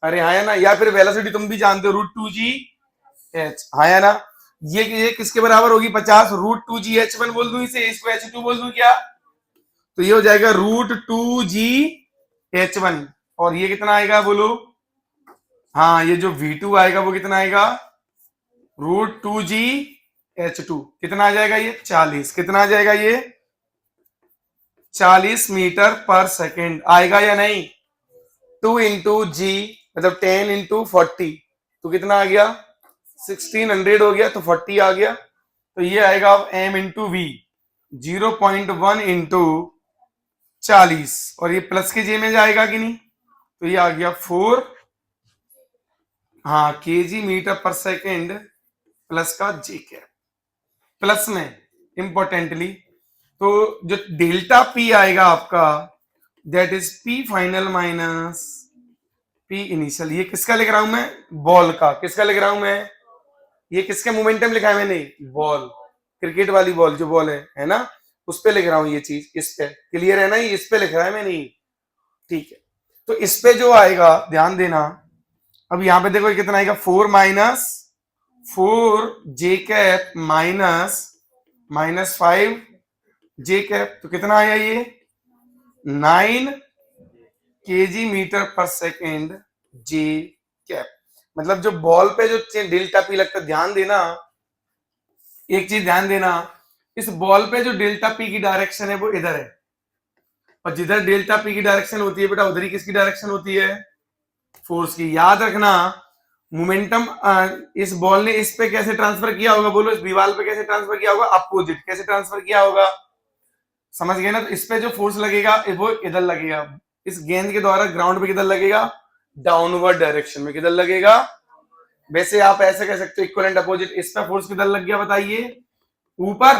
अरे हाँ है ना, या फिर वेलोसिटी तुम भी जानते हो, √2g(h), हाँ है ना। ये किसके बराबर होगी, 50, √2g(h1) बोल दूं इसे, इसको h2 बोल दूं क्या, तो ये हो जाएगा √2g(h1), और ये कितना आएगा बोलो, हाँ ये जो V2 आएगा वो कितना आएगा, √2g(h2), कितना आ जाएगा ये 40, कितना आ जाएगा ये 40 मीटर पर सेकेंड आएगा या नहीं। 2 इंटू जी मतलब 10 इंटू 40, तो कितना आ गया 1600 हो गया, तो 40 आ गया। तो ये आएगा अब m इंटू वी, 0.1 इंटू 40, और ये प्लस के जे में जाएगा कि नहीं, तो ये आ गया 4, हाँ kg मीटर पर सेकेंड प्लस का जे कैप, प्लस में इंपॉर्टेंटली, तो जो डेल्टा पी आएगा आपका that is P final minus P initial. ये किसका लिख रहा हूं मैं? बॉल का। किसका लिख रहा हूं मैं? ये किसके मोमेंटम लिखा है मैंने? बॉल, क्रिकेट वाली बॉल जो बॉल है ना, उस पे लिख रहा हूं ये चीज। इस पे क्लियर है ना? ये इस पे लिख रहा है मैंने, ठीक है। तो इस पे जो आएगा ध्यान देना, अब यहां पे देखो कितना आएगा, 4 माइनस 4 जे कैप माइनस माइनस 5 जे कैप, तो कितना आया ये? 9 केजी मीटर पर सेकेंड जे कैप। मतलब जो बॉल पे जो डेल्टा पी लगता है, ध्यान देना एक चीज, ध्यान देना, इस बॉल पे जो डेल्टा पी की डायरेक्शन है वो इधर है, और जिधर डेल्टा पी की डायरेक्शन होती है बेटा, उधर ही किसकी डायरेक्शन होती है? फोर्स की। याद रखना मोमेंटम इस बॉल ने इस पे कैसे ट्रांसफर किया होगा? बोलो, इस दीवार पे कैसे ट्रांसफर किया होगा? अपोजिट। कैसे ट्रांसफर किया होगा? समझ गए ना? तो इस पे जो फोर्स लगेगा वो इधर लगेगा, इस गेंद के द्वारा ग्राउंड पे किधर लगेगा? डाउनवर्ड डायरेक्शन में। किधर लगेगा? वैसे आप ऐसे कह सकते हो इक्वलेंट अपोजिट। इस पे फोर्स किधर लग गया बताइए? ऊपर।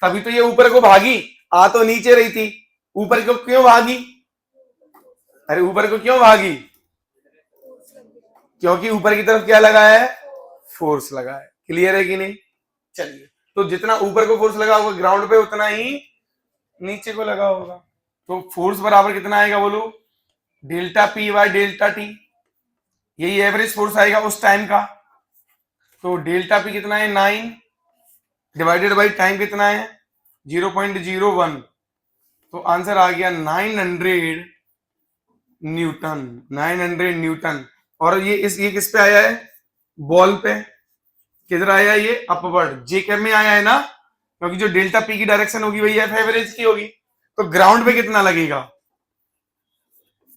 तभी तो ये ऊपर को भागी, आ तो नीचे रही थी, ऊपर को क्यों भागी? अरे ऊपर को क्यों भागी? क्योंकि ऊपर की तरफ क्या लगा है? फोर्स लगा है। क्लियर है कि नहीं? चलिए, तो जितना ऊपर को फोर्स लगा होगा ग्राउंड पे, उतना ही नीचे को लगा होगा। तो फोर्स बराबर कितना आएगा बोलो? Delta P by delta T. यही एवरेज फोर्स आएगा उस टाइम का। तो डेल्टा पी कितना है? 9 डिवाइडेड बाई टाइम कितना है? 0.01। तो आंसर आ गया 900 न्यूटन। 900 न्यूटन। और ये किस पे आया है? बॉल पे। किधर आया है ये? अपवर्ड, जे कैप में आया है ना, क्योंकि जो डेल्टा पी की डायरेक्शन होगी वही एफ एवरेज की होगी। तो ग्राउंड पे कितना लगेगा?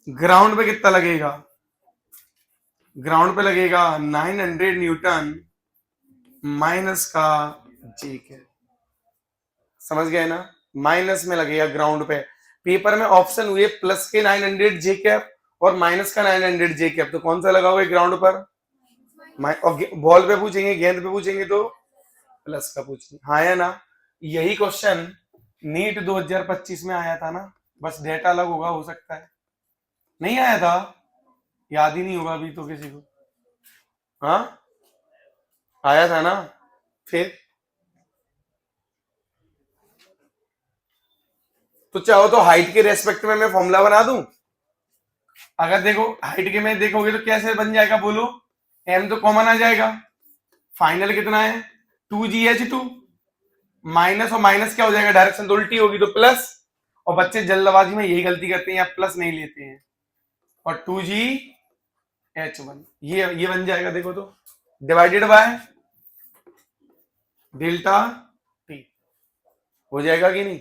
ग्राउंड पे कितना लगेगा? ग्राउंड पे लगेगा 900 न्यूटन माइनस का जे कैप। समझ गए ना? माइनस में लगेगा ग्राउंड पे। पेपर में ऑप्शन हुए प्लस के 900 जे कैप और माइनस का 900 जे कैप, तो कौन सा लगा हुआ है ग्राउंड पर? और बॉल पे पूछेंगे, गेंद पे पूछेंगे तो प्लस का पूछेंगे। हाँ या ना? यही क्वेश्चन नीट 2025 में आया था ना, बस डेटा अलग होगा, हो सकता है। नहीं आया था? याद ही नहीं होगा अभी तो किसी को। हाँ आया था ना? फिर तो चाहो तो हाइट के रेस्पेक्ट में मैं फॉर्मूला बना दूं। अगर देखो हाइट के में देखोगे तो कैसे बन जाएगा बोलो? एम तो कॉमन आ जाएगा। फाइनल कितना है? 2GH2। माइनस और माइनस क्या हो जाएगा? डायरेक्शन तो उल्टी होगी, तो प्लस। और बच्चे जल्दबाजी में यही गलती करते हैं, या प्लस नहीं लेते हैं, और 2GH1 ये बन जाएगा। देखो तो डिवाइडेड बाय डेल्टा टी हो जाएगा कि नहीं?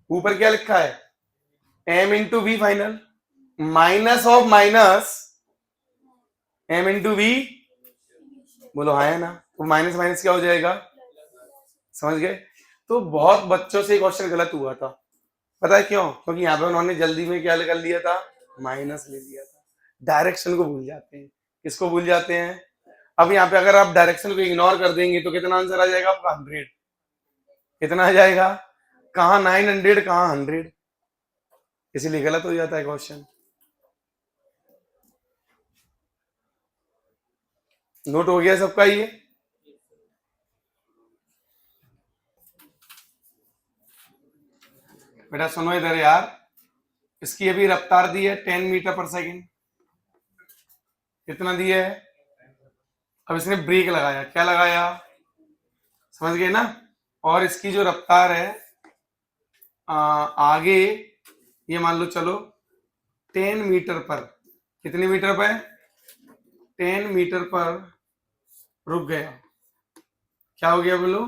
ऊपर क्या लिखा है? M into V final minus of minus M into V. बोलो हाँ है ना? तो माइनस माइनस क्या हो जाएगा? समझ गए? तो बहुत बच्चों से क्वेश्चन गलत हुआ था, पता है क्यों? क्योंकि यहाँ पे उन्होंने जल्दी में क्या कर लिया था? माइनस ले लिया था। डायरेक्शन को भूल जाते हैं। किसको भूल जाते हैं? अब यहाँ पे अगर आप डायरेक्शन को इग्नोर कर देंगे तो कितना आंसर आ जाएगा आपका? 100। कितना आ जाएगा? कहाँ 900, कहाँ 100? इसीलिए गलत हो जाता है क्वेश्चन। नोट हो गया सबका ये? बेटा सुनो इधर यार, इसकी अभी रफ्तार दी है 10 मीटर पर सेकेंड। कितना दी है? अब इसने ब्रेक लगाया, क्या लगाया? समझ गए ना? और इसकी जो रफ्तार है आगे, ये मान लो चलो 10 मीटर पर, कितने मीटर पर? 10 मीटर पर रुक गया। क्या हो गया बोलो?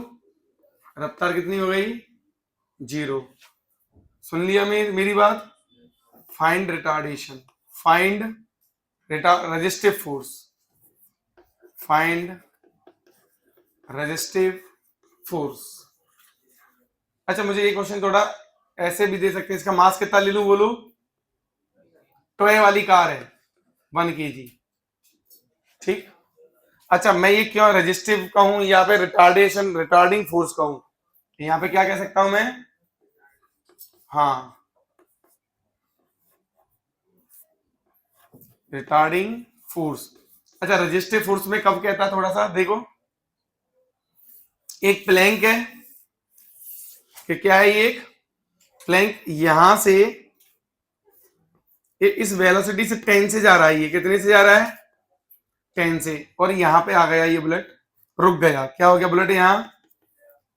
रफ्तार कितनी हो गई? 0। सुन लिया मेरी बात? Find retardation, find resistive force, find resistive force. अच्छा मुझे ये क्वेश्चन थोड़ा ऐसे भी दे सकते हैं, इसका मास कितना ले लूं बोलो? टॉय वाली कार है 1 kg, ठीक। अच्छा मैं ये क्यों रेजिस्टिव कहूं, यहाँ पे रिटार्डिंग फोर्स कहूं, यहाँ पे क्या कह सकता हूं मैं, हाँ रिटार्डिंग फोर्स। अच्छा रेजिस्टिव फोर्स में कब कहता है, थोड़ा सा देखो, एक प्लैंक है कि क्या है, ये एक प्लैंक यहां से इस वेलोसिटी से 10 से जा रहा है, ये कितने से जा रहा है 10 से, और यहां पे आ गया ये बुलेट, रुक गया, क्या हो गया बुलेट यहाँ,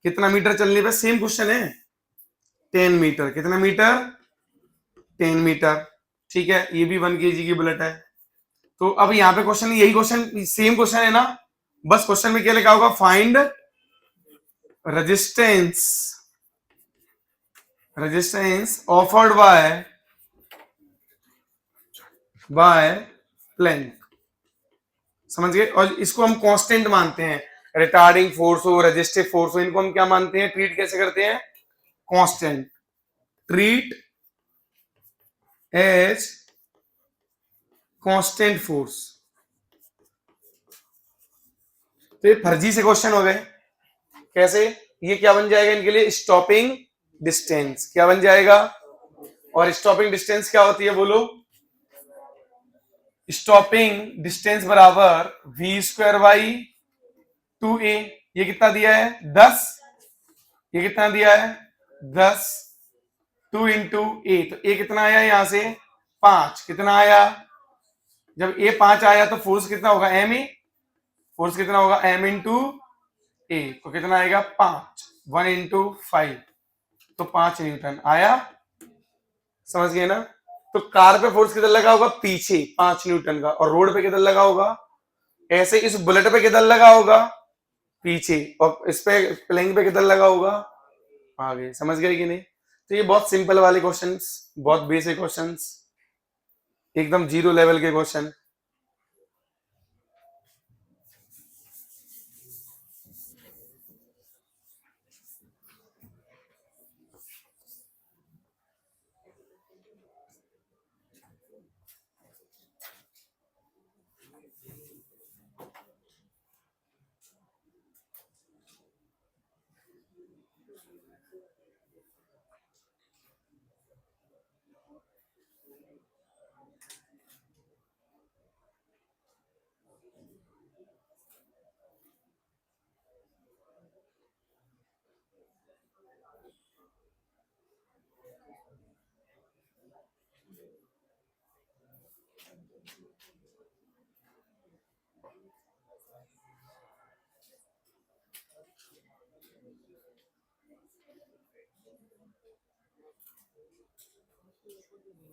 कितना मीटर चलने पे, सेम क्वेश्चन है 10 मीटर, कितना मीटर 10 मीटर, ठीक है, ये भी 1 kg की बुलेट है। तो अब यहाँ पे क्वेश्चन, यही क्वेश्चन सेम क्वेश्चन है ना, बस क्वेश्चन में क्या लिखा होगा, find resistance, resistance offered by plank, समझ गए। और इसको हम कांस्टेंट मानते हैं, रिटार्डिंग फोर्स हो रेजिस्टिव फोर्स हो, इनको हम क्या मानते हैं, ट्रीट कैसे करते हैं, constant, treat as constant force. तो ये फर्जी से क्वेश्चन हो गए, कैसे, ये क्या बन जाएगा इनके लिए, स्टॉपिंग डिस्टेंस, क्या बन जाएगा, और स्टॉपिंग डिस्टेंस क्या होती है बोलो, स्टॉपिंग डिस्टेंस बराबर v²/2a, ये कितना दिया है 10, ये कितना दिया है 10, 2 इंटू ए, तो ए कितना आया यहां से 5, कितना आया, जब ए 5 आया तो फोर्स कितना होगा एम ए, फोर्स कितना होगा एम इंटू ए, तो कितना आएगा 5, 1 इंटू 5, तो 5 न्यूटन आया, समझ गए ना। तो कार पे फोर्स किधर लगा होगा, पीछे 5 न्यूटन का, और रोड पे किधर लगा होगा, ऐसे इस बुलेट पे किधर लगा होगा, पीछे, और इस पे प्लेइंग पे किधर लगा होगा, आगे, समझ गए कि नहीं। तो ये बहुत सिंपल वाले क्वेश्चंस, बहुत बेसिक क्वेश्चंस, एकदम जीरो लेवल के क्वेश्चन।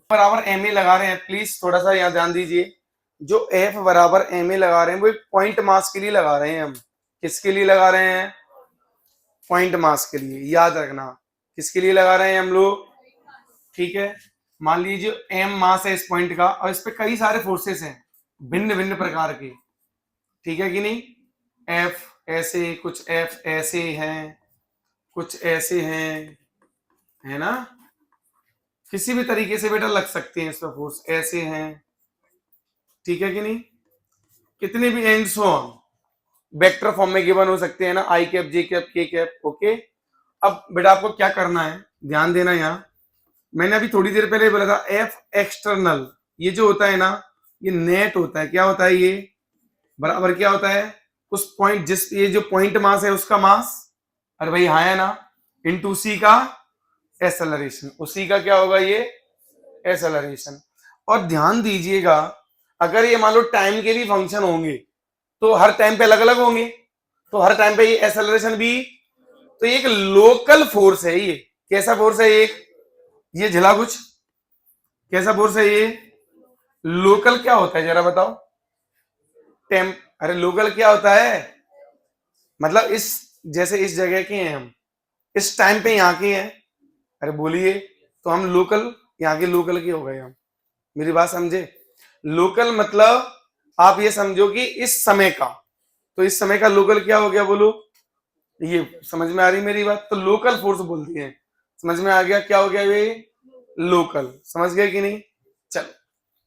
बराबर एम ए लगा रहे हैं, प्लीज थोड़ा सा यहाँ ध्यान दीजिए, जो एफ बराबर एम ए लगा रहे हैं वो एक पॉइंट मास के लिए लगा रहे हैं हम, किसके लिए लगा रहे हैं, पॉइंट मास के लिए, याद रखना किसके लिए लगा रहे हैं हम लोग, ठीक है। मान लीजिए एम मास है इस पॉइंट का, और इस पे कई सारे फोर्सेस हैं भिन्न भिन्न प्रकार के, ठीक है कि नहीं, एफ ऐसे, कुछ एफ ऐसे हैं, कुछ ऐसे हैं, है ना, किसी भी तरीके से बेटा लग सकते हैं इस पर फोर्स, ऐसे हैं, ठीक है कि नहीं, कितने भी एंड्स हो वेक्टर फॉर्म में गिवन हो सकते हैं ना, आई कैप जे कैप के कैप, ओके। अब बेटा आपको क्या करना है, ध्यान देना, यहाँ मैंने अभी थोड़ी देर पहले बोला था एफ एक्सटर्नल, ये जो होता है ना, ये नेट होता है, क्या होता है ये, बराबर क्या होता है, उस पॉइंट, जिस ये जो पॉइंट मास है उसका मास, अरे भाई हाँ है ना, इनटू सी का एसेलरेशन, उसी का क्या होगा ये एसेलरेशन। और ध्यान दीजिएगा, अगर ये मान लो टाइम के भी फंक्शन होंगे तो हर टाइम पे अलग अलग होंगे, तो हर टाइम पे ये एसेलरेशन भी, तो ये एक लोकल फोर्स है, ये कैसा फोर्स है, ये झिला कुछ कैसा फोर्स है ये, लोकल क्या होता है जरा बताओ, टेम, अरे लोकल क्या होता है, मतलब इस, जैसे इस जगह के हैं हम, इस टाइम पे यहाँ के हैं, अरे बोलिए, तो हम लोकल, यहाँ के लोकल के हो गए हम, मेरी बात समझे, लोकल मतलब आप ये समझो कि इस समय का, तो इस समय का लोकल क्या हो गया बोलो, ये समझ में आ रही मेरी बात, तो लोकल फोर्स बोलती है, समझ में आ गया क्या हो गया ये लोकल, समझ गए कि नहीं, चलो,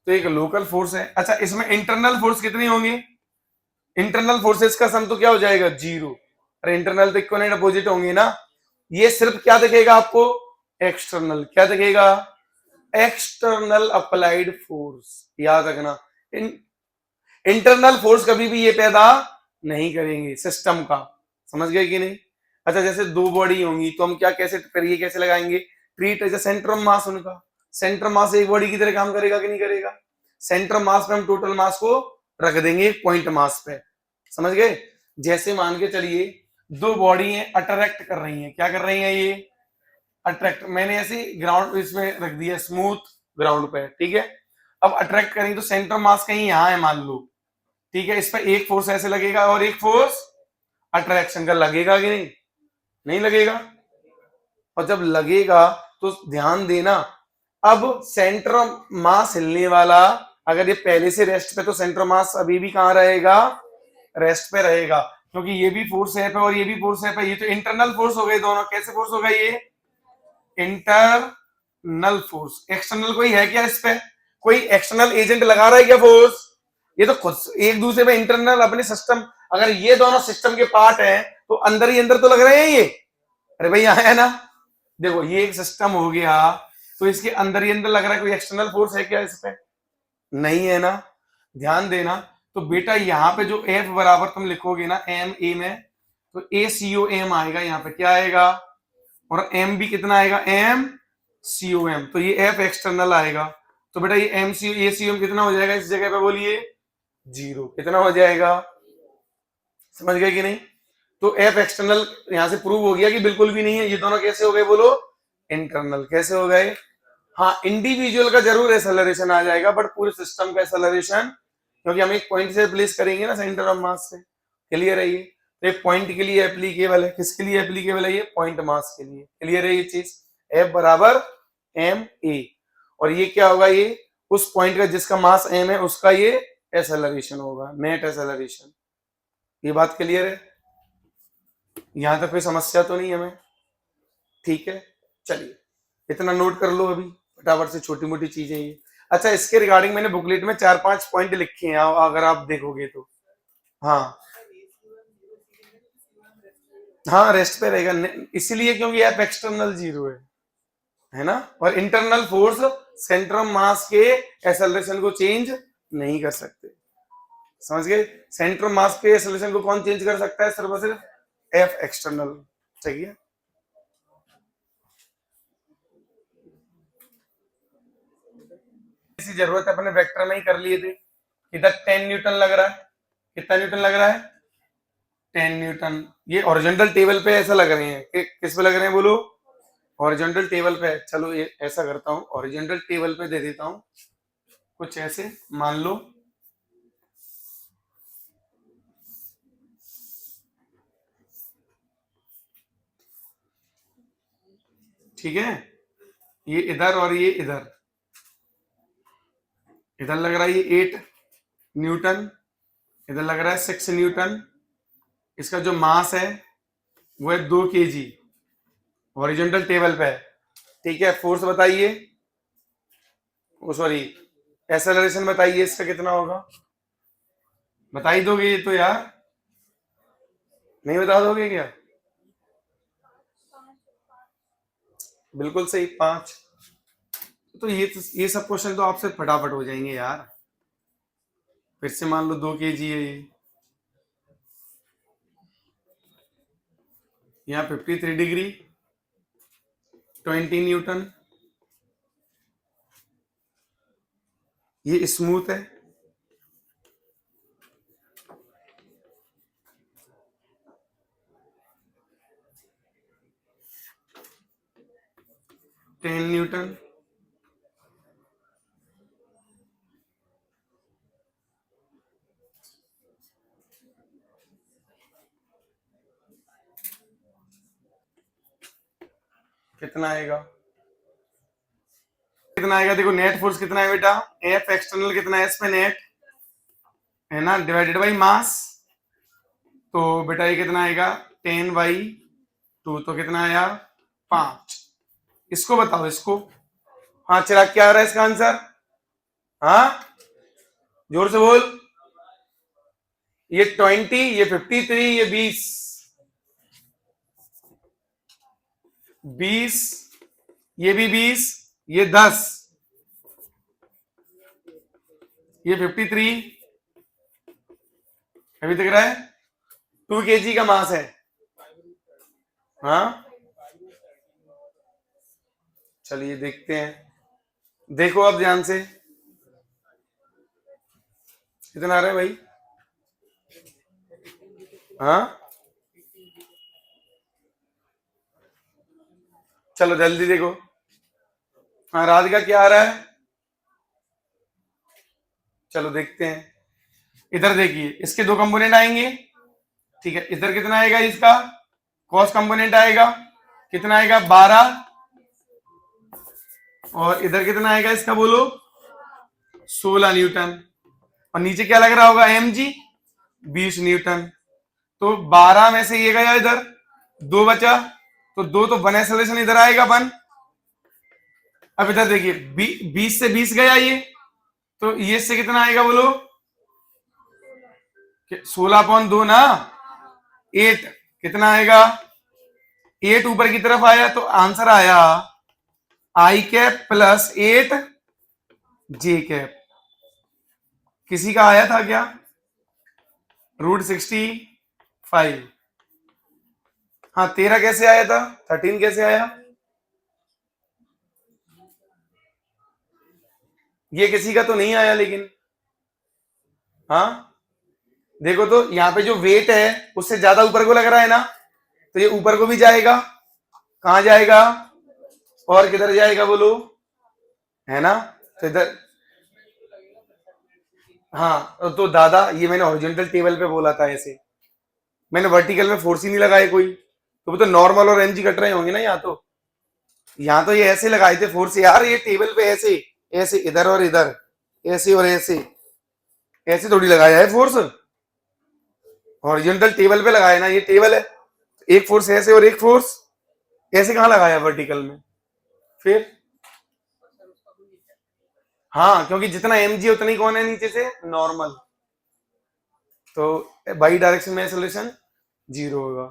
तो एक लोकल फोर्स है। अच्छा इसमें इंटरनल फोर्स कितनी होंगी, इंटरनल फोर्सेस का सम तो क्या हो जाएगा, 0। अरे इंटरनल तो इक्वल एंड अपोजिट होंगे ना। ये सिर्फ क्या दिखेगा आपको, एक्सटर्नल। क्या दिखेगा, एक्सटर्नल अप्लाइड फोर्स। याद रखना, इंटरनल फोर्स कभी भी ये पैदा नहीं करेंगे सिस्टम का। समझ गए कि नहीं। अच्छा जैसे दो बॉडी होंगी तो हम क्या कैसे करिए, कैसे लगाएंगे, treat as centre of mass उनका। सेंटर मास एक बॉडी की तरह काम करेगा कि नहीं करेगा। सेंटर मास पे हम टोटल मास को रख देंगे एक पॉइंट मास पे। समझ गए। जैसे मान के चलिए दो बॉडी है अट्रैक्ट कर रही है, क्या कर रही है ये, अट्रैक्ट। मैंने ऐसे ग्राउंड इसमें रख दिया स्मूथ ग्राउंड पे, ठीक है। अब अट्रैक्ट करेंगे तो सेंटर मास कहीं यहाँ है मान लो, ठीक है। इस पर एक फोर्स ऐसे लगेगा और एक फोर्स अट्रैक्शन का लगेगा कि नहीं, नहीं लगेगा। और जब लगेगा तो ध्यान देना, अब सेंटर मास हिलने वाला, अगर ये पहले से रेस्ट पे तो सेंटर मास अभी भी कहां रहेगा, रेस्ट पे रहेगा, क्योंकि ये भी फोर्स है पे और ये भी फोर्स है पे। ये तो इंटरनल फोर्स हो गए दोनों। कैसे फोर्स हो गए, ये इंटरनल फोर्स। एक्सटर्नल कोई है क्या इस पे, कोई एक्सटर्नल एजेंट लगा रहा है क्या फोर्स, ये तो खुद एक दूसरे पे इंटरनल अपने सिस्टम। अगर ये दोनों सिस्टम के पार्ट हैं तो अंदर ही अंदर तो लग रहे हैं ये। अरे भाई यहाँ है ना, देखो ये एक सिस्टम हो गया तो इसके अंदर ही अंदर लग रहा है, कोई एक्सटर्नल फोर्स है क्या इस पे, नहीं है ना। ध्यान देना, तो बेटा यहाँ पे जो एफ बराबर तुम लिखोगे ना एम ए में, तो ए सी ओ एम आएगा, यहाँ पे क्या आएगा, और एम भी कितना आएगा, एम सी ओ एम। तो ये एफ एक्सटर्नल आएगा, तो बेटा ये एम सी ए सी एम कितना हो जाएगा इस जगह पे, बोलिए 0। कितना हो जाएगा, समझ गए कि नहीं। तो एफ एक्सटर्नल यहां से प्रूव हो गया कि बिल्कुल भी नहीं है। ये दोनों कैसे हो गए बोलो, इंटरनल। कैसे हो गए, हाँ इंडिविजुअल का जरूर एक्सेलरेशन आ जाएगा बट पूरे सिस्टम का एक्सेलरेशन, क्योंकि हम एक पॉइंट से प्लेस करेंगे ना सेंटर ऑफ मास से। क्लियर है ये, तो एक पॉइंट के लिए एप्लीकेबल है, किसके लिए एप्लीकेबल है, ये पॉइंट मास के लिए। क्लियर है ये चीज, एफ बराबर एम ए, और ये क्या होगा, ये उस पॉइंट का जिसका मास एम है उसका ये एक्सेलरेशन होगा, नेट एक्सेलरेशन। ये बात क्लियर है, यहां तक कोई समस्या तो नहीं हमें, ठीक है। चलिए इतना नोट कर लो अभी फटाफट से, छोटी मोटी चीजें ये। अच्छा इसके रिगार्डिंग मैंने बुकलेट में 4-5 पॉइंट लिखे हैं, अगर आप देखोगे तो। हाँ हाँ रेस्ट पे रहेगा, इसीलिए क्योंकि एफ एक्सटर्नल 0 है ना। और इंटरनल फोर्स सेंटर ऑफ मास के एक्सेलरेशन को चेंज नहीं कर सकते। समझ गए, सेंटर ऑफ मास के एक्सेलरेशन को कौन चेंज कर सकता है, सिर्फ और सिर्फ एफ एक्सटर्नल। सही है। इसी जरूरत है अपने वेक्टर में ही कर लिए थे। इधर 10 न्यूटन लग रहा है, कितना न्यूटन लग रहा है, 10 न्यूटन। ये हॉरिजॉन्टल टेबल पे ऐसा लग रहे हैं, किस पे लग रहे हैं बोलो, हॉरिजॉन्टल टेबल पे। चलो ये ऐसा करता हूँ, हॉरिजॉन्टल टेबल पे दे देता हूँ कुछ ऐसे, मान लो ठीक है। ये इधर और ये इधर, इधर लग रहा है ये 8 न्यूटन, इधर लग रहा है 6 न्यूटन। इसका जो मास है वो है 2 kg, हॉरिजॉन्टल टेबल पे। ठीक है, फोर्स बताइए, सॉरी एक्सेलरेशन बताइए इसका कितना होगा, बता ही दोगे ये तो यार, नहीं बता दोगे क्या, बिल्कुल सही 5। तो ये सब क्वेश्चन तो आपसे फटाफट हो जाएंगे यार। फिर से मान लो 2 kg है ये, यहाँ 53 डिग्री 20 न्यूटन, ये स्मूथ है, टेन न्यूटन, कितना आएगा, कितना आएगा, देखो नेट फोर्स कितना है बेटा, एफ एक्सटर्नल कितना है इसमें नेट, है ना, डिवाइडेड बाई मास। तो बेटा ये कितना आएगा 10/2, तो कितना आया 5। इसको बताओ इसको, हाँ चिराग क्या आ रहा है इसका आंसर, हाँ जोर से बोल, ये 20, ये 53, ये 20, 20, ये भी 20, ये 10, ये 53, अभी तक रहा है 2 kg का मास है। हाँ चलिए देखते हैं, देखो अब ध्यान से, कितना आ रहा है भाई? हाँ चलो जल्दी देखो। हाँ राधिका क्या आ रहा है? चलो देखते हैं, इधर देखिए, इसके 2 कंपोनेंट आएंगे, ठीक है। इधर कितना आएगा इसका? कॉस कंपोनेंट आएगा, कितना आएगा? 12, और इधर कितना आएगा इसका बोलो? 16 न्यूटन, और नीचे क्या लग रहा होगा? mg, 20 Newton. तो 12 में से ये गया इधर, 2 बचा, तो 2 तो वन एक्सेलरेशन इधर आएगा 1। अब इधर देखिए 20 से 20 गया ये, तो ये से कितना आएगा बोलो? 16/2 ना, 8, कितना आएगा? 8 ऊपर की तरफ आया, तो आंसर आया आई कैप प्लस 8 जे कैप। किसी का आया था क्या? √65। हाँ 13 कैसे आया था? 13 कैसे आया? ये किसी का तो नहीं आया लेकिन। हाँ देखो तो यहाँ पे जो वेट है उससे ज्यादा ऊपर को लग रहा है ना, तो ये ऊपर को भी जाएगा, कहां जाएगा और किधर जाएगा बोलो? है ना, तो इधर। हाँ तो दादा ये मैंने हॉरिजॉन्टल टेबल पे बोला था, ऐसे मैंने वर्टिकल में फोर्स ही नहीं लगाए कोई, तो वो तो नॉर्मल और एमजी कट रहे होंगे ना। यहाँ तो ये ऐसे लगाए थे फोर्स यार, ये टेबल पे ऐसे ऐसे, इधर और इधर, ऐसे और ऐसे, ऐसे थोड़ी लगाया है फोर्स, हॉरिजॉन्टल टेबल पे लगाया ना, ये टेबल है, एक फोर्स ऐसे और एक फोर्स ऐसे कहाँ लगाया वर्टिकल में फिर? हाँ क्योंकि जितना एमजी उतना ही कौन है नीचे से? नॉर्मल, तो बाई डायरेक्शन में एक्सेलरेशन 0 होगा।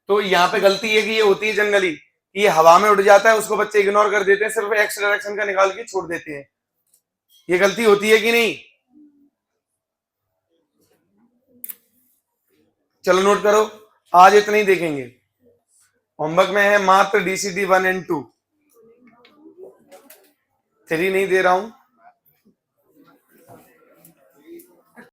तो यहाँ पे गलती है कि ये होती है जनरली, ये हवा में उड़ जाता है, उसको बच्चे इग्नोर कर देते हैं, सिर्फ एक्स डायरेक्शन का निकाल के छोड़ देते हैं। ये गलती होती है कि नहीं? चलो नोट करो, आज इतना ही देखेंगे। होमवर्क में है मात्र DCT 1 और 2, 3 नहीं दे रहा हूं।